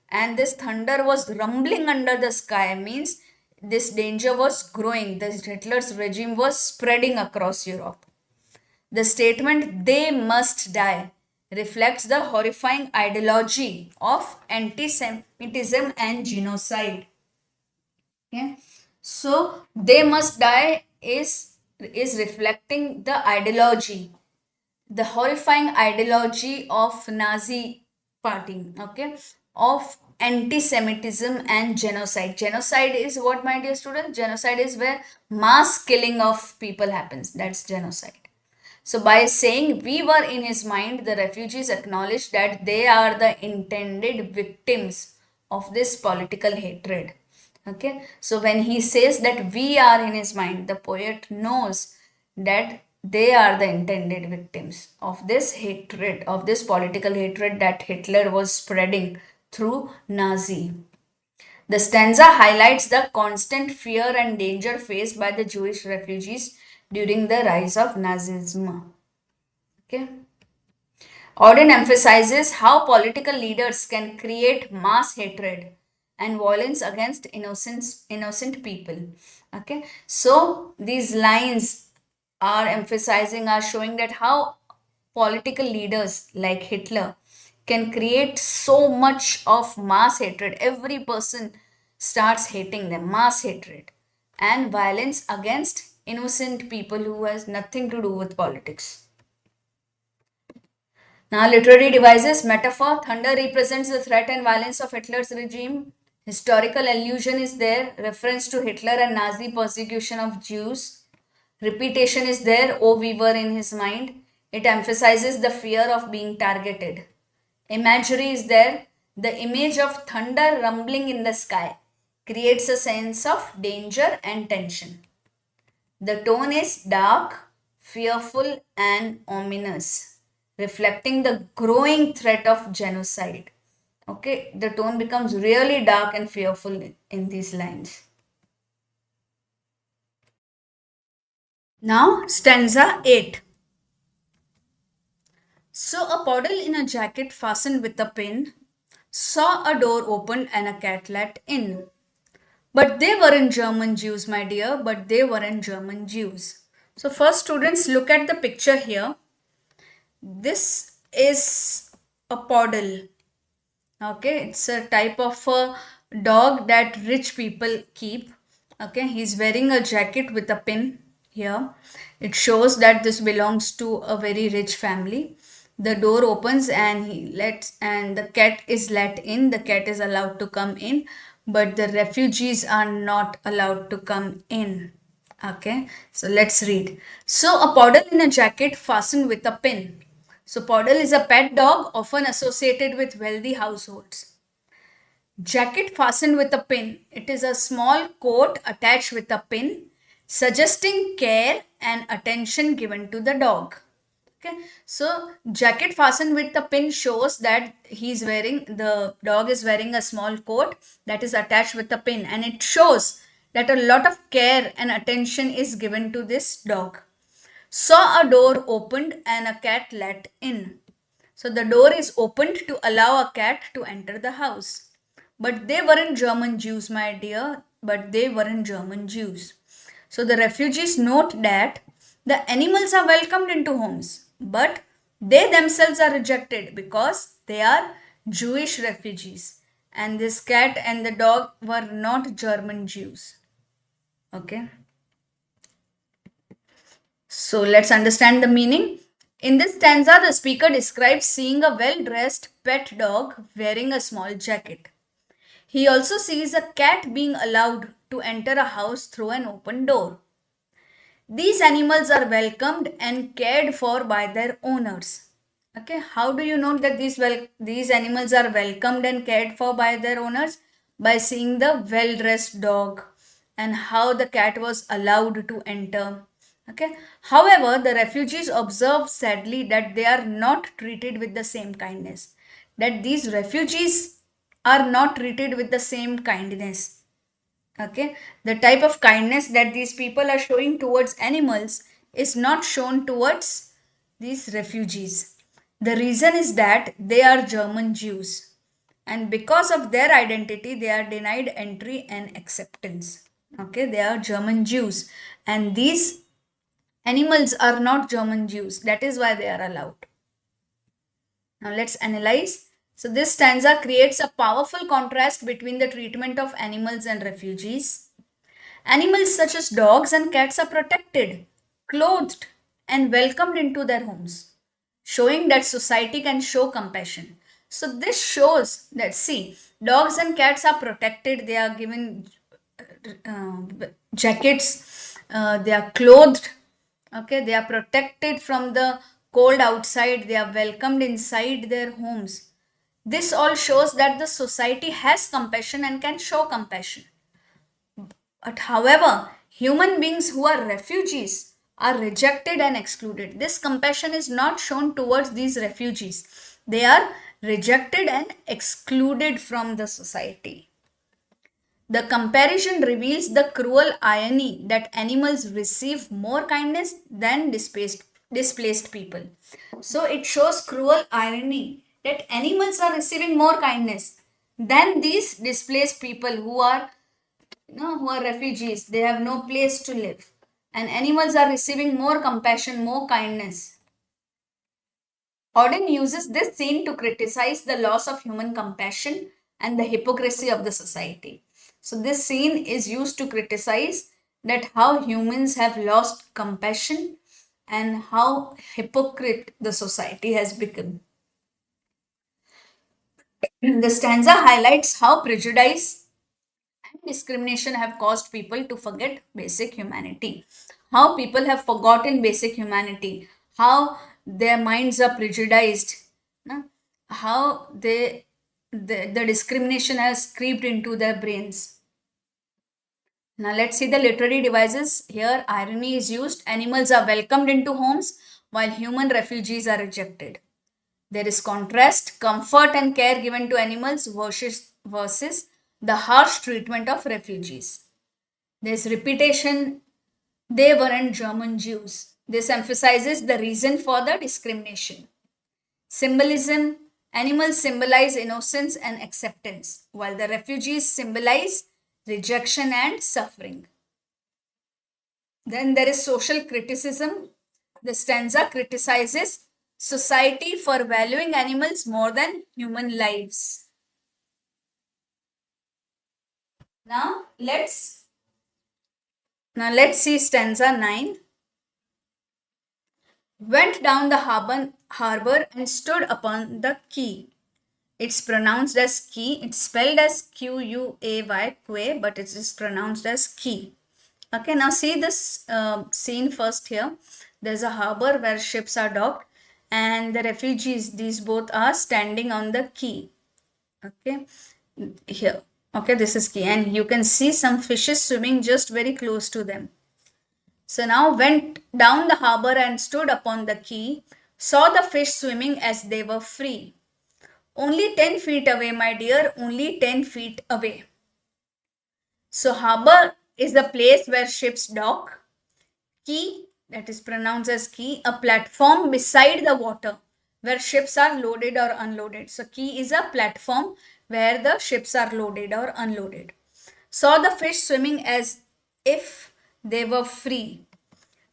Speaker 1: and this thunder was rumbling under the sky, means this danger was growing. This Hitler's regime was spreading across Europe. The statement, they must die, reflects the horrifying ideology of anti Semitism and genocide. Okay? So, they must die is reflecting the ideology, the horrifying ideology of Nazi party, okay, of anti-Semitism and genocide. Genocide is what, my dear students? Genocide is where mass killing of people happens. That's genocide. So, by saying we were in his mind, the refugees acknowledge that they are the intended victims of this political hatred. Okay, so when he says that we are in his mind, the poet knows that they are the intended victims of this hatred, of this political hatred that Hitler was spreading through Nazi. The stanza highlights the constant fear and danger faced by the Jewish refugees during the rise of Nazism. Okay. Auden emphasizes how political leaders can create mass hatred and violence against innocent people. Okay, so these lines are showing that how political leaders like Hitler can create so much of mass hatred. Every person starts hating them, mass hatred, and violence against innocent people who has nothing to do with politics. Now, literary devices, metaphor, thunder represents the threat and violence of Hitler's regime. Historical allusion is there, reference to Hitler and Nazi persecution of Jews. Repetition is there, O Weaver in his mind. It emphasizes the fear of being targeted. Imagery is there, the image of thunder rumbling in the sky creates a sense of danger and tension. The tone is dark, fearful, and ominous, reflecting the growing threat of genocide. Okay, the tone becomes really dark and fearful in these lines. Now, stanza 8. So, a poodle in a jacket fastened with a pin saw a door opened and a cat let in. But they weren't German Jews, my dear, but they weren't German Jews. So, first, students, look at the picture here. This is a poodle. Okay, it's a type of a dog that rich people keep. Okay, he's wearing a jacket with a pin here. It shows that this belongs to a very rich family. The door opens and the cat is let in. The cat is allowed to come in, but the refugees are not allowed to come in. Okay, so let's read. So a poodle in a jacket fastened with a pin. So poodle is a pet dog often associated with wealthy households. Jacket fastened with a pin. It is a small coat attached with a pin, suggesting care and attention given to the dog. Okay, so jacket fastened with the pin shows that the dog is wearing a small coat that is attached with a pin, and it shows that a lot of care and attention is given to this dog. Saw a door opened and a cat let in. So the door is opened to allow a cat to enter the house. But they weren't German Jews, my dear, but they weren't German Jews. So the refugees note that the animals are welcomed into homes, but they themselves are rejected because they are Jewish refugees. And this cat and the dog were not German Jews. Okay. So let's understand the meaning. In this stanza, the speaker describes seeing a well-dressed pet dog wearing a small jacket. He also sees a cat being allowed to enter a house through an open door. These animals are welcomed and cared for by their owners. Okay, how do you know that these animals are welcomed and cared for by their owners? By seeing the well-dressed dog and how the cat was allowed to enter. Okay, however, the refugees observe sadly that they are not treated with the same kindness. That these refugees are not treated with the same kindness. Okay, the type of kindness that these people are showing towards animals is not shown towards these refugees. The reason is that they are German Jews, and because of their identity they are denied entry and acceptance. Okay, they are German Jews, and these animals are not German Jews. That is why they are allowed. Now let's analyze. So this stanza creates a powerful contrast between the treatment of animals and refugees. Animals such as dogs and cats are protected, clothed, and welcomed into their homes, showing that society can show compassion. So this shows that, see, dogs and cats are protected, they are given jackets, they are clothed, okay, they are protected from the cold outside, they are welcomed inside their homes. This all shows that the society has compassion and can show compassion. But however, human beings who are refugees are rejected and excluded. This compassion is not shown towards these refugees. They are rejected and excluded from the society. The comparison reveals the cruel irony that animals receive more kindness than displaced people. So it shows cruel irony that animals are receiving more kindness than these displaced people who are refugees. They have no place to live. And animals are receiving more compassion, more kindness. Auden uses this scene to criticize the loss of human compassion and the hypocrisy of the society. So this scene is used to criticize that how humans have lost compassion and how hypocrite the society has become. The stanza highlights how prejudice and discrimination have caused people to forget basic humanity. How people have forgotten basic humanity, how their minds are prejudiced, no? How the discrimination has creeped into their brains. Now let's see the literary devices. Here, irony is used. Animals are welcomed into homes while human refugees are rejected. There is contrast, comfort, and care given to animals versus the harsh treatment of refugees. There's repetition, they weren't German Jews. This emphasizes the reason for the discrimination. Symbolism, animals symbolize innocence and acceptance, while the refugees symbolize rejection and suffering. Then there is social criticism. The stanza criticizes society for valuing animals more than human lives. Now let's see stanza 9. Went down the harbor and stood upon the quay. It's pronounced as key. It's spelled as Quay, quay, but it is pronounced as key. Okay, now see this scene first here. There's a harbor where ships are docked, and the refugees, these both are standing on the quay. Okay, here. Okay, this is key, and you can see some fishes swimming just very close to them. So now went down the harbor and stood upon the quay, saw the fish swimming as they were free. Only 10 feet away, my dear, only 10 feet away. So, harbor is the place where ships dock. Quay, that is pronounced as quay, a platform beside the water where ships are loaded or unloaded. So, quay is a platform where the ships are loaded or unloaded. Saw the fish swimming as if they were free.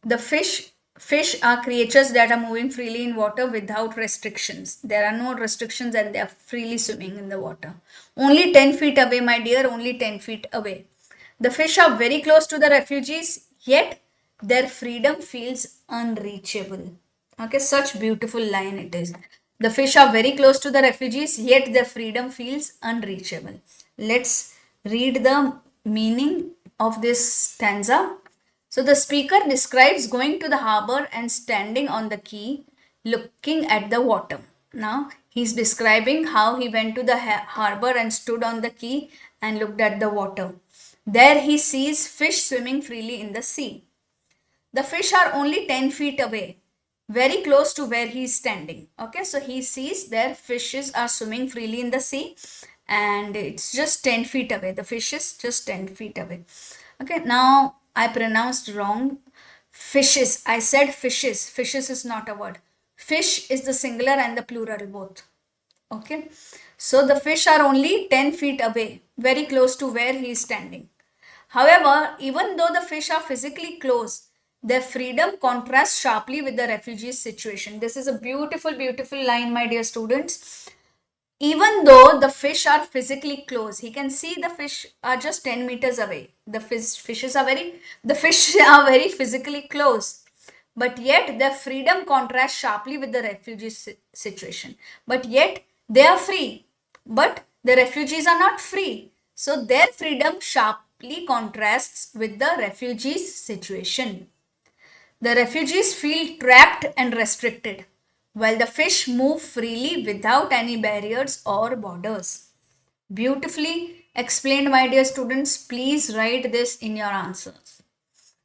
Speaker 1: The fish are creatures that are moving freely in water without restrictions. There are no restrictions and they are freely swimming in the water. Only 10 feet away, my dear, only 10 feet away. The fish are very close to the refugees, yet their freedom feels unreachable. Okay, such beautiful line it is. The fish are very close to the refugees, yet their freedom feels unreachable. Let's read the meaning of this stanza. So the speaker describes going to the harbor and standing on the quay looking at the water. Now he's describing how he went to the harbor and stood on the quay and looked at the water. There he sees fish swimming freely in the sea. The fish are only 10 feet away, very close to where he is standing. Okay, so he sees there fishes are swimming freely in the sea and it's just 10 feet away. The fish is just 10 feet away. Okay, now I pronounced wrong. Fishes. I said fishes. Fishes is not a word. Fish is the singular and the plural both. Okay, so the fish are only 10 feet away, very close to where he is standing. However, even though the fish are physically close, their freedom contrasts sharply with the refugees' situation. This is a beautiful, beautiful line, my dear students. Even though the fish are physically close, he can see the fish are just 10 meters away. The fish are very physically close. But yet their freedom contrasts sharply with the refugee situation. But yet they are free. But the refugees are not free. So their freedom sharply contrasts with the refugees situation. The refugees feel trapped and restricted, while the fish move freely without any barriers or borders. Beautifully explained, my dear students. Please write this in your answers.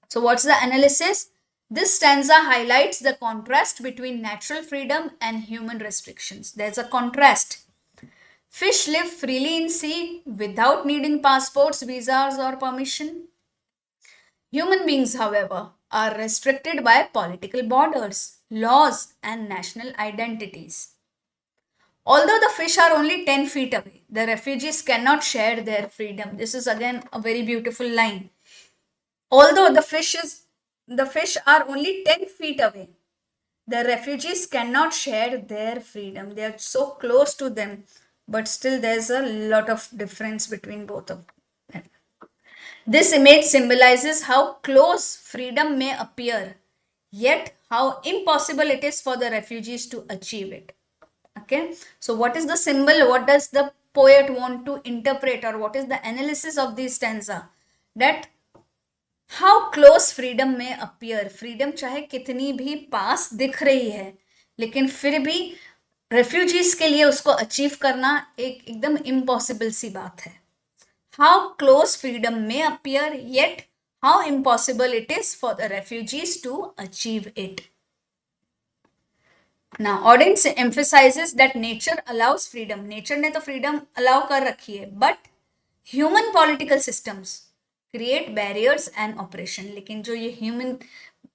Speaker 1: So, what's the analysis? This stanza highlights the contrast between natural freedom and human restrictions. There's a contrast. Fish live freely in sea without needing passports, visas, or permission. Human beings, however, are restricted by political borders, laws, and national identities. Although the fish are only 10 feet away, the refugees cannot share their freedom. This is again a very beautiful line. Although the fish are only 10 feet away, the refugees cannot share their freedom. They are so close to them, but still there's a lot of difference between both of them. This image symbolizes how close freedom may appear, yet how impossible it is for the refugees to achieve it. Okay, so what is the symbol? What does the poet want to interpret, or what is the analysis of this stanza? That how close freedom may appear. Freedom चाहे कितनी भी पास दिख रही है, लेकिन फिर भी refugees के लिए उसको अचीव करना एक एकदम इम्पॉसिबल सी बात है. How close freedom may appear, yet how impossible it is for the refugees to achieve it. Now, Auden emphasizes that nature allows freedom. Nature ने तो freedom allow कर रखी है, but human political systems create barriers and oppression. लेकिन जो ये human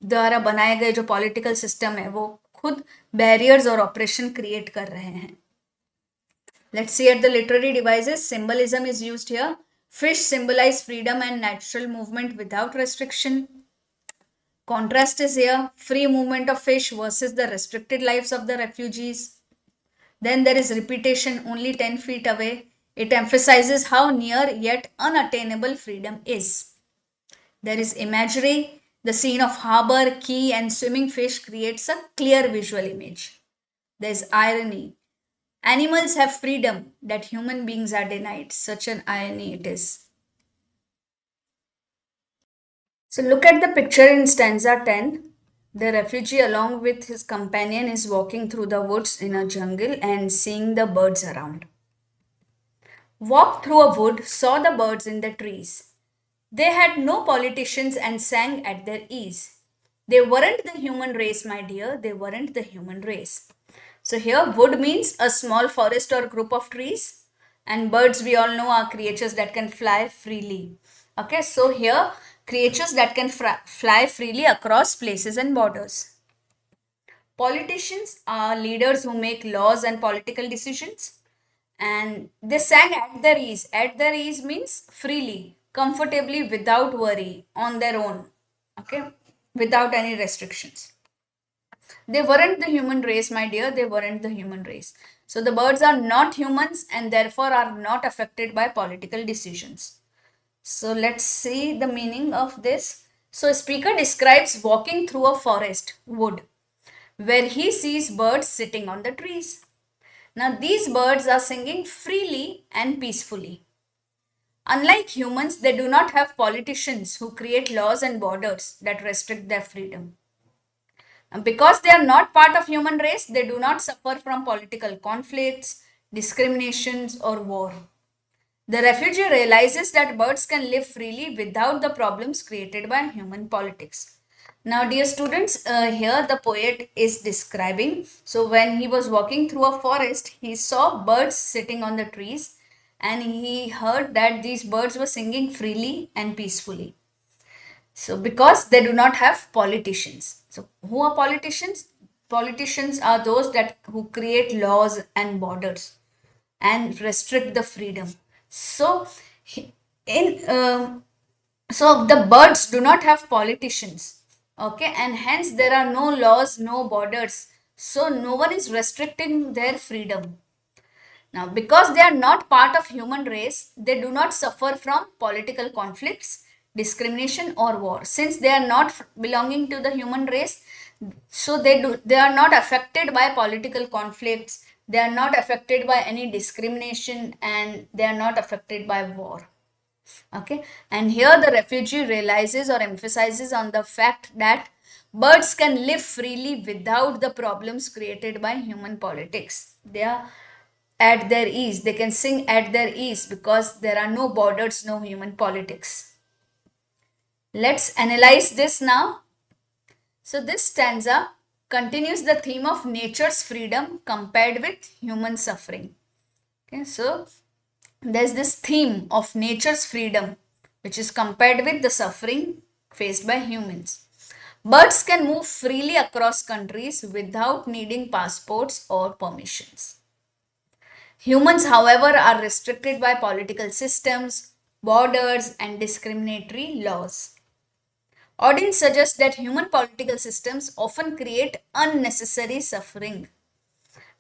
Speaker 1: द्वारा बनाए गए जो political system है, वो खुद barriers और oppression create कर रहे हैं. Let's see at the literary devices. Symbolism is used here. Fish symbolize freedom and natural movement without restriction. Contrast is here. Free movement of fish versus the restricted lives of the refugees. Then there is repetition only 10 feet away. It emphasizes how near yet unattainable freedom is. There is imagery. The scene of harbor, quay and swimming fish creates a clear visual image. There is irony. Animals have freedom that human beings are denied. Such an irony it is. So look at the picture in stanza 10. The refugee along with his companion is walking through the woods in a jungle and seeing the birds around. Walked through a wood, saw the birds in the trees. They had no politicians and sang at their ease. They weren't the human race, my dear. They weren't the human race. So here wood means a small forest or group of trees, and birds we all know are creatures that can fly freely. Okay, so here creatures that can fly freely across places and borders. Politicians are leaders who make laws and political decisions, and they sang at their ease. At their ease means freely, comfortably, without worry, on their own. Okay, without any restrictions. They weren't the human race, my dear. They weren't the human race. So the birds are not humans and therefore are not affected by political decisions. So let's see the meaning of this. So speaker describes walking through a forest, wood, where he sees birds sitting on the trees. Now these birds are singing freely and peacefully. Unlike humans, they do not have politicians who create laws and borders that restrict their freedom. And because they are not part of human race, they do not suffer from political conflicts, discriminations or war. The refugee realizes that birds can live freely without the problems created by human politics. Now, dear students, here the poet is describing. So when he was walking through a forest, he saw birds sitting on the trees and he heard that these birds were singing freely and peacefully. So because they do not have politicians. So who are politicians? Politicians are those that who create laws and borders and restrict the freedom. So so the birds do not have politicians. Okay, and hence there are no laws, no borders. So no one is restricting their freedom. Now, because they are not part of human race, they do not suffer from political conflicts, discrimination or war. Since they are not belonging to the human race, so they are not affected by political conflicts, they are not affected by any discrimination, and they are not affected by war. Okay, and here the refugee realizes or emphasizes on the fact that birds can live freely without the problems created by human politics. They are at their ease. They can sing at their ease because there are no borders, no human politics. Let's analyze this now. So this stanza continues the theme of nature's freedom compared with human suffering. Okay, so there's this theme of nature's freedom which is compared with the suffering faced by humans. Birds can move freely across countries without needing passports or permissions. Humans, however, are restricted by political systems, borders, and discriminatory laws. Auden suggests that human political systems often create unnecessary suffering,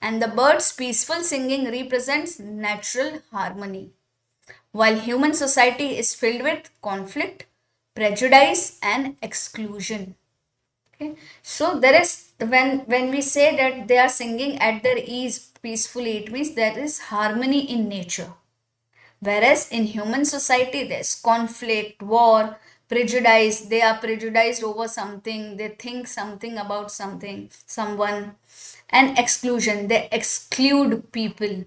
Speaker 1: and the bird's peaceful singing represents natural harmony. while human society is filled with conflict, prejudice, and exclusion. Okay, so there is when we say that they are singing at their ease peacefully, it means there is harmony in nature. Whereas in human society, there's conflict, war, prejudice. They are prejudiced over something, they think something about something, someone, and exclusion. They exclude people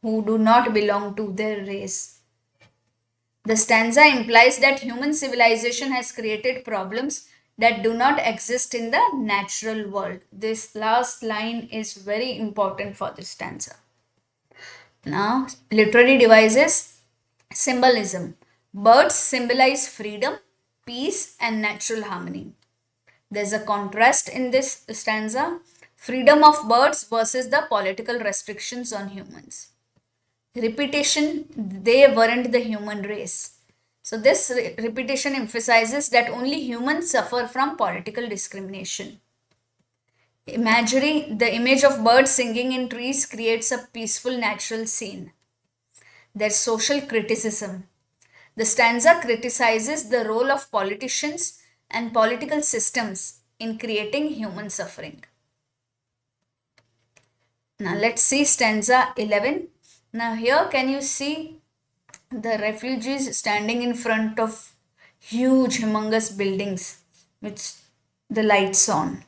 Speaker 1: who do not belong to their race. The stanza implies that human civilization has created problems that do not exist in the natural world. This last line is very important for this stanza. Now, literary devices, symbolism. Birds symbolize freedom, peace, and natural harmony. There's a contrast in this stanza, freedom of birds versus the political restrictions on humans. Repetition, they weren't the human race. So, this repetition emphasizes that only humans suffer from political discrimination. Imagery, the image of birds singing in trees creates a peaceful natural scene. There's social criticism. The stanza criticizes the role of politicians and political systems in creating human suffering. Now let's see stanza 11. Now here can you see the refugees standing in front of huge humongous buildings with the lights on.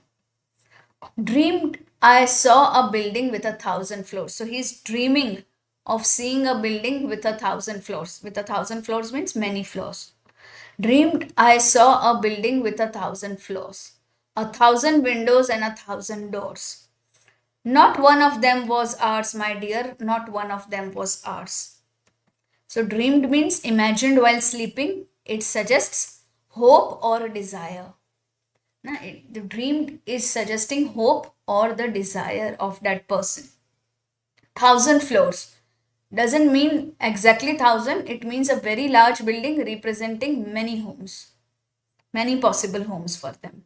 Speaker 1: Dreamed I saw a building with 1,000 floors. So he's dreaming of seeing a building with 1,000 floors. With 1,000 floors means many floors. Dreamed I saw a building with 1,000 floors, 1,000 windows and 1,000 doors. Not one of them was ours, my dear, not one of them was ours. So dreamed means imagined while sleeping. It suggests hope or desire. Now, the dream is suggesting hope or the desire of that person. 1,000 floors doesn't mean exactly 1,000, it means a very large building representing many homes, many possible homes for them.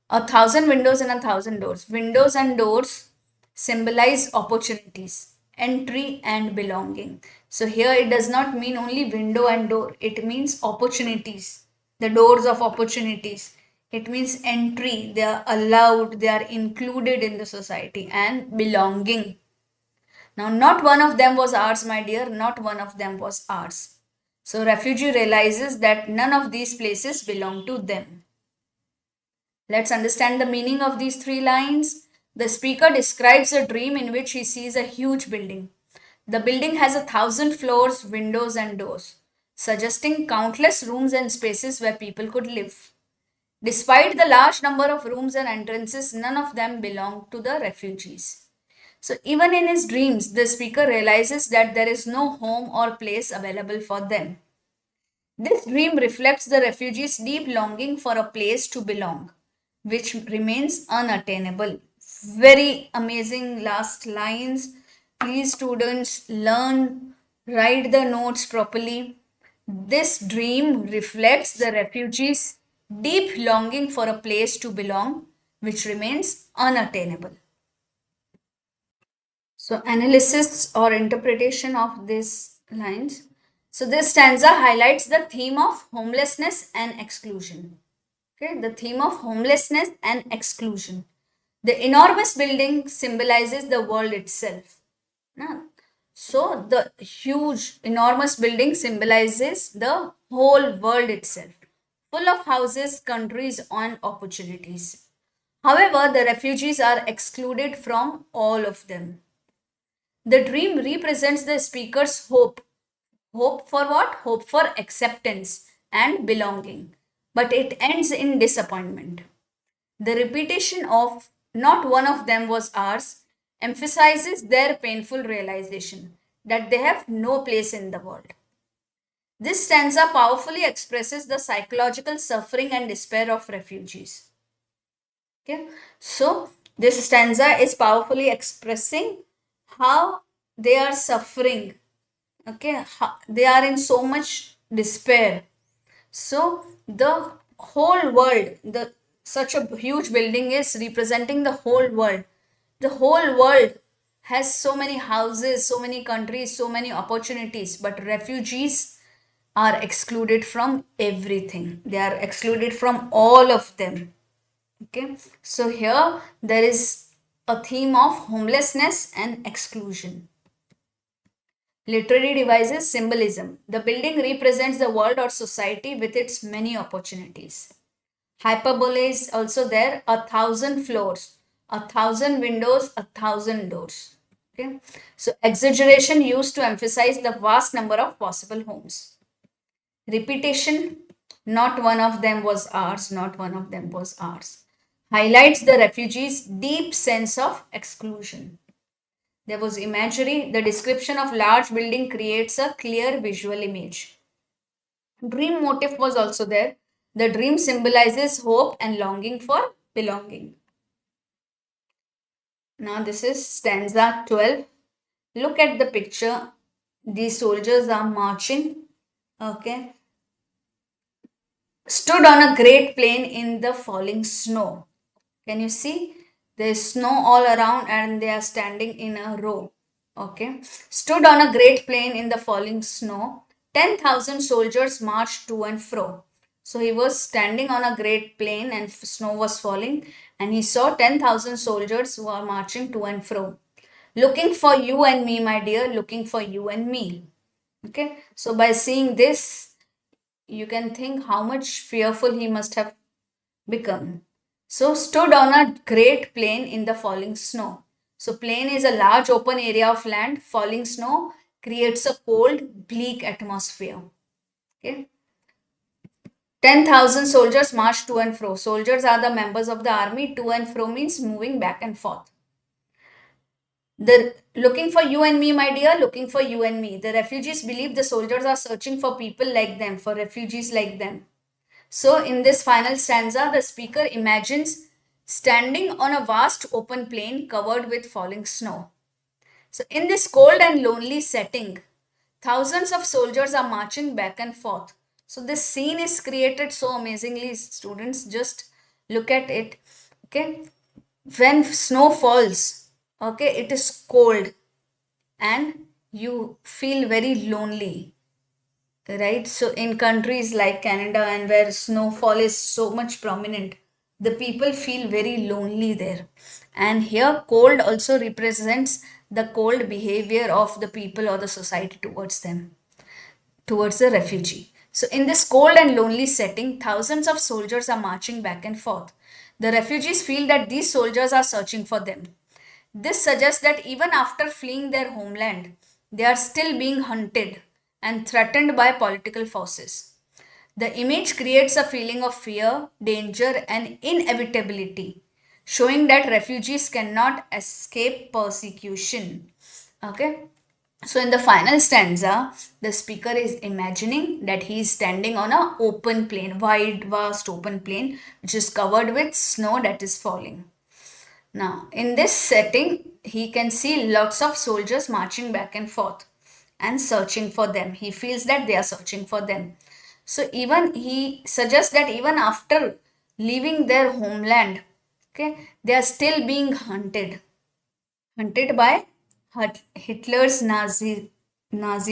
Speaker 1: 1,000 windows and 1,000 doors. Windows and doors symbolize opportunities, entry and belonging. So here it does not mean only window and door, it means opportunities, the doors of opportunities. It means entry, they are allowed, they are included in the society, and belonging. Now, not one of them was ours, my dear, not one of them was ours. So, refugee realizes that none of these places belong to them. Let's understand the meaning of these three lines. The speaker describes a dream in which he sees a huge building. The building has 1,000 floors, windows, and doors, suggesting countless rooms and spaces where people could live. Despite the large number of rooms and entrances, none of them belong to the refugees. So, even in his dreams, the speaker realizes that there is no home or place available for them. This dream reflects the refugees' deep longing for a place to belong, which remains unattainable. Very amazing last lines. Please, students, learn, write the notes properly. This dream reflects the refugees' deep longing for a place to belong, which remains unattainable. So, analysis or interpretation of these lines. So, this stanza highlights the theme of homelessness and exclusion. Okay, the theme of homelessness and exclusion. The enormous building symbolizes the world itself. Now, so, the huge, enormous building symbolizes the whole world itself, full of houses, countries, and opportunities. However, the refugees are excluded from all of them. The dream represents the speaker's hope. Hope for what? Hope for acceptance and belonging. But it ends in disappointment. The repetition of not one of them was ours emphasizes their painful realization that they have no place in the world. This stanza powerfully expresses the psychological suffering and despair of refugees. Okay, so this stanza is powerfully expressing how they are suffering. Okay, they are in so much despair. So the whole world, the such a huge building is representing the whole world. The whole world has so many houses, so many countries, so many opportunities, but refugees are excluded from everything. They are excluded from all of them. Okay, so here there is a theme of homelessness and exclusion. Literary devices, symbolism. The building represents the world or society with its many opportunities. Hyperbole is also there, 1,000 floors, 1,000 windows, 1,000 doors. Okay, so exaggeration used to emphasize the vast number of possible homes. Repetition, not one of them was ours, not one of them was ours, highlights the refugees' deep sense of exclusion. There was imagery, the description of large building creates a clear visual image. Dream motif was also there. The dream symbolizes hope and longing for belonging. Now, this is stanza 12. Look at the picture. These soldiers are marching. Okay. Stood on a great plain in the falling snow. Can you see? There's snow all around and they are standing in a row. Okay. Stood on a great plain in the falling snow. 10,000 soldiers marched to and fro. So he was standing on a great plain and snow was falling, and he saw 10,000 soldiers who are marching to and fro. Looking for you and me, my dear, looking for you and me. Okay. So by seeing this, you can think how much fearful he must have become. So stood on a great plain in the falling snow. So plain is a large open area of land. Falling snow creates a cold, bleak atmosphere. Okay. 10,000 soldiers march to and fro. Soldiers are the members of the army. To and fro means moving back and forth. The looking for you and me, my dear, looking for you and me. The refugees believe the soldiers are searching for people like them, for refugees like them. So, in this final stanza, the speaker imagines standing on a vast open plain covered with falling snow. So, in this cold and lonely setting, thousands of soldiers are marching back and forth. So, this scene is created so amazingly, students. Just look at it. Okay, when snow falls, okay, it is cold and you feel very lonely, right? So in countries like Canada and where snowfall is so much prominent, the people feel very lonely there. And here cold also represents the cold behavior of the people or the society towards them, towards the refugee. So in this cold and lonely setting, thousands of soldiers are marching back and forth. The refugees feel that these soldiers are searching for them. This suggests that even after fleeing their homeland, they are still being hunted and threatened by political forces. The image creates a feeling of fear, danger, and inevitability, showing that refugees cannot escape persecution. Okay. So, in the final stanza, the speaker is imagining that he is standing on a open plain, wide, vast open plain, which is covered with snow that is falling. Now, in this setting, he can see lots of soldiers marching back and forth and searching for them. He feels that they are searching for them. So, even he suggests that even after leaving their homeland, okay, they are still being hunted by Hitler's Nazi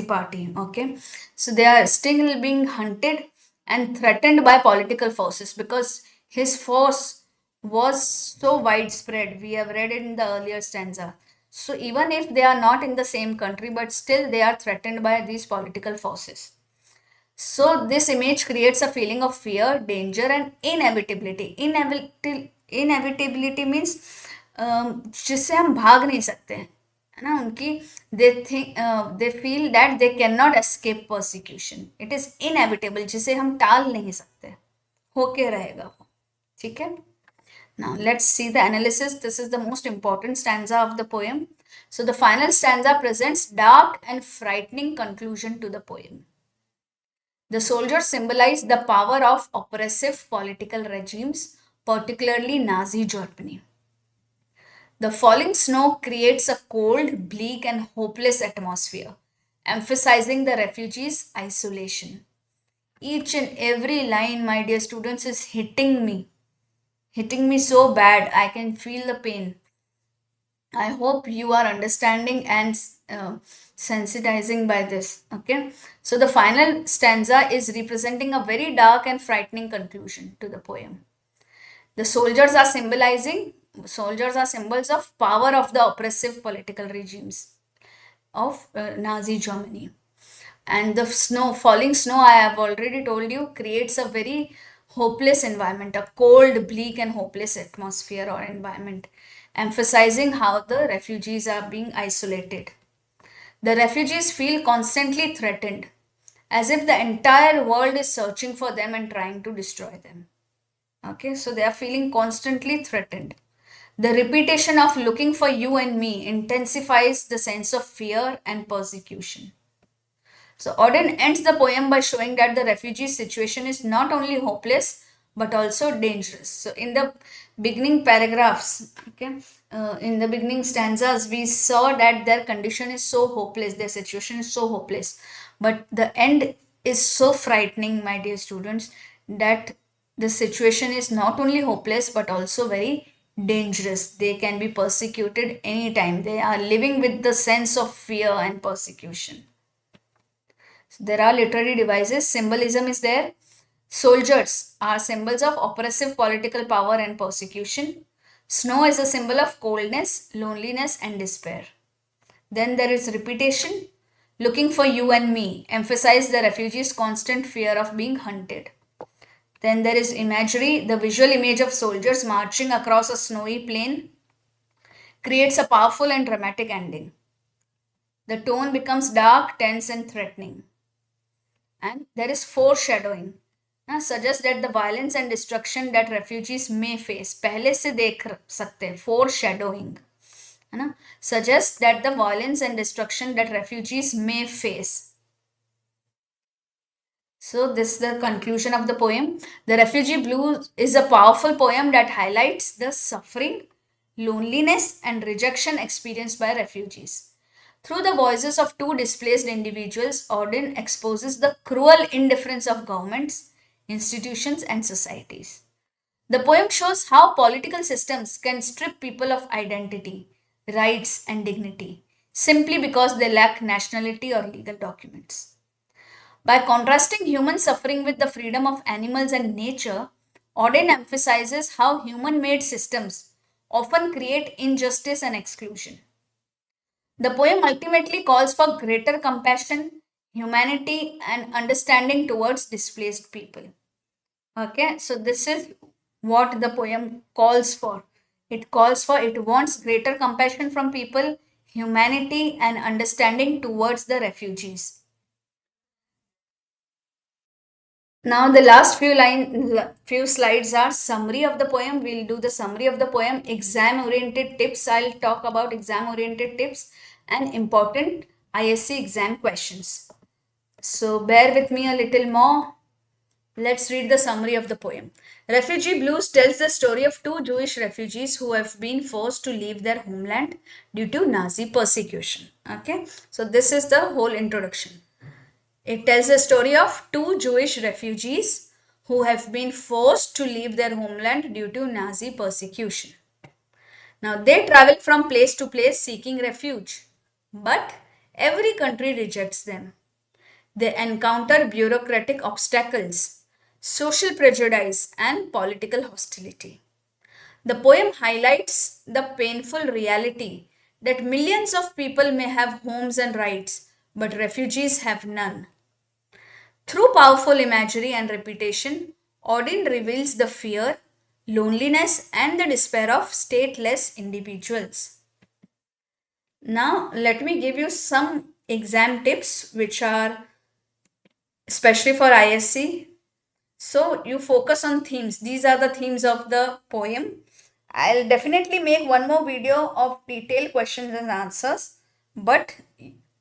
Speaker 1: party. Okay, so they are still being hunted and threatened by political forces because his force was so widespread. We have read it in the earlier stanza. So even if they are not in the same country, but still they are threatened by these political forces. So this image creates a feeling of fear, danger, and inevitability. Inevitability means जिससे हम भाग नहीं सकते हैं, है ना? उनकी they feel that they cannot escape persecution. It is inevitable, जिसे हम टाल नहीं सकते, होके रहेगा वो. ठीक है? Now let's see the analysis. This is the most important stanza of the poem. So the final stanza presents dark and frightening conclusion to the poem. The soldiers symbolize the power of oppressive political regimes, particularly Nazi Germany. The falling snow creates a cold, bleak, and hopeless atmosphere, emphasizing the refugees' isolation. Each and every line, my dear students, is hitting me so bad. I can feel the pain. I hope you are understanding and sensitizing by this. Okay. So the final stanza is representing a very dark and frightening conclusion to the poem. The soldiers are symbols of power of the oppressive political regimes of Nazi Germany. And the falling snow, I have already told you, creates a very hopeless environment, a cold, bleak, and hopeless atmosphere or environment, emphasizing how the refugees are being isolated. The refugees feel constantly threatened, as if the entire world is searching for them and trying to destroy them. Okay, so they are feeling constantly threatened. The repetition of looking for you and me intensifies the sense of fear and persecution. So Auden ends the poem by showing that the refugee situation is not only hopeless but also dangerous. So in the beginning paragraphs, okay, in the beginning stanzas, we saw that their condition is so hopeless, their situation is so hopeless. But the end is so frightening, my dear students, that the situation is not only hopeless but also very dangerous. They can be persecuted anytime. They are living with the sense of fear and persecution. There are literary devices, symbolism is there. Soldiers are symbols of oppressive political power and persecution. Snow is a symbol of coldness, loneliness, and despair. Then there is repetition, looking for you and me, emphasize the refugees' constant fear of being hunted. Then there is imagery, the visual image of soldiers marching across a snowy plain creates a powerful and dramatic ending. The tone becomes dark, tense, and threatening. And there is foreshadowing, suggests that the violence and destruction that refugees may face पहले से देख सकते हैं, foreshadowing है ना, suggests that the violence and destruction that refugees may face. So this is the conclusion of the poem. The Refugee Blues is a powerful poem that highlights the suffering, loneliness, and rejection experienced by refugees. Through the voices of two displaced individuals, Auden exposes the cruel indifference of governments, institutions, and societies. The poem shows how political systems can strip people of identity, rights, and dignity simply because they lack nationality or legal documents. By contrasting human suffering with the freedom of animals and nature, Auden emphasizes how human made systems often create injustice and exclusion. The poem ultimately calls for greater compassion, humanity, and understanding towards displaced people. Okay, so this is what the poem calls for. It wants greater compassion from people, humanity, and understanding towards the refugees. Now the last few slides are summary of the poem. We'll do the summary of the poem, exam oriented tips. I'll talk about exam oriented tips and important ISC exam questions. So bear with me a little more. Let's read the summary of the poem. Refugee Blues tells the story of two Jewish refugees who have been forced to leave their homeland due to Nazi persecution. Okay, so this is the whole introduction. It tells the story of two Jewish refugees who have been forced to leave their homeland due to Nazi persecution. Now they travel from place to place seeking refuge, but every country rejects them. They encounter bureaucratic obstacles, social prejudice, and political hostility. The poem highlights the painful reality that millions of people may have homes and rights, but refugees have none. Through powerful imagery and repetition, Auden reveals the fear, loneliness, and the despair of stateless individuals. Now, let me give you some exam tips which are especially for ISC. So, you focus on themes. These are the themes of the poem. I'll definitely make one more video of detailed questions and answers, but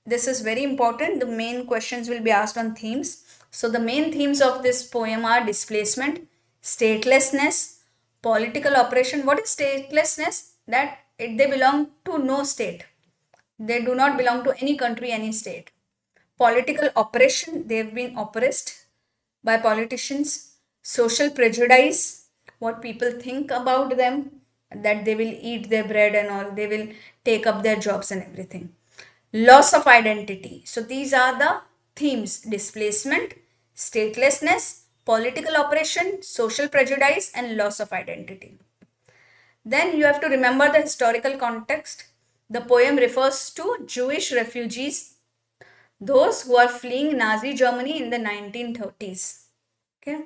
Speaker 1: this is very important. The main questions will be asked on themes. So the main themes of this poem are displacement, statelessness, political oppression. What is statelessness? That they belong to no state. They do not belong to any country, any state. Political oppression, they've been oppressed by politicians. Social prejudice, what people think about them. that they will eat their bread and all, they will take up their jobs and everything. Loss of identity. So these are the themes: displacement, statelessness, political oppression, social prejudice, and loss of identity. Then you have to remember the historical context. The poem refers to Jewish refugees, those who are fleeing Nazi Germany in the 1930s. Okay.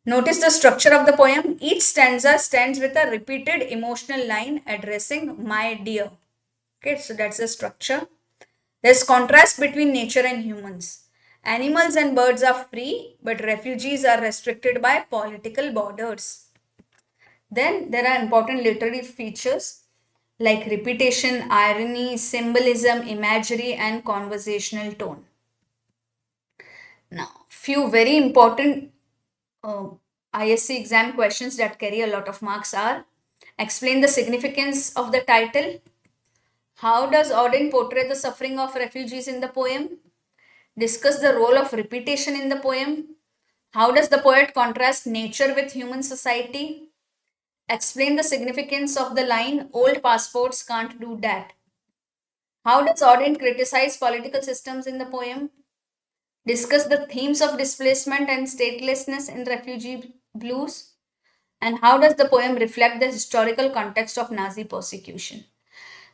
Speaker 1: Notice the structure of the poem. Each stanza stands with a repeated emotional line addressing my dear. Okay, so that's the structure. There's contrast between nature and humans. Animals and birds are free, but refugees are restricted by political borders. Then there are important literary features like repetition, irony, symbolism, imagery, and conversational tone. Now, few very important uh, ISC exam questions that carry a lot of marks are: explain the significance of the title. How does Auden portray the suffering of refugees in the poem? Discuss the role of repetition in the poem. How does the poet contrast nature with human society? Explain the significance of the line, old passports can't do that. How does Auden criticize political systems in the poem? Discuss the themes of displacement and statelessness in Refugee Blues. And how does the poem reflect the historical context of Nazi persecution?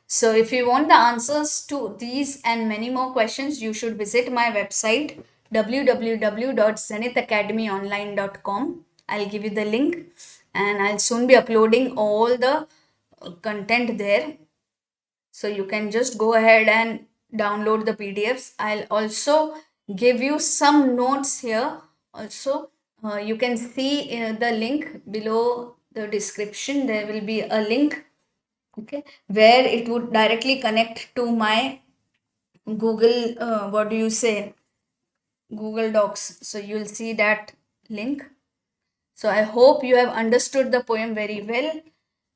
Speaker 1: So, if you want the answers to these and many more questions, you should visit my website www.zenithacademyonline.com. I'll give you the link and I'll soon be uploading all the content there. So, you can just go ahead and download the PDFs. I'll also give you some notes here. Also, you can see the link below the description. There will be a link, okay, where it would directly connect to my Google, what do you say, Google Docs. So you'll see that link. So I hope you have understood the poem very well.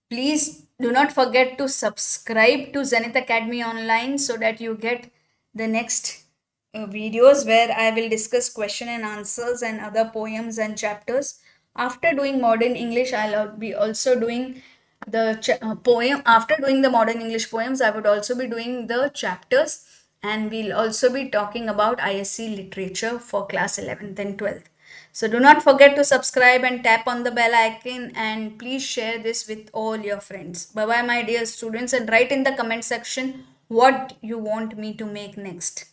Speaker 1: Please do not forget to subscribe to Zenith Academy Online so that you get the next videos where I will discuss question and answers and other poems and chapters. After doing modern English, I'll be also doing the poem. After doing the modern English poems, I would also be doing the chapters, and we'll also be talking about ISC literature for class 11th and 12th. So do not forget to subscribe and tap on the bell icon, and please share this with all your friends. Bye bye, my dear students, and write in the comment section what you want me to make next.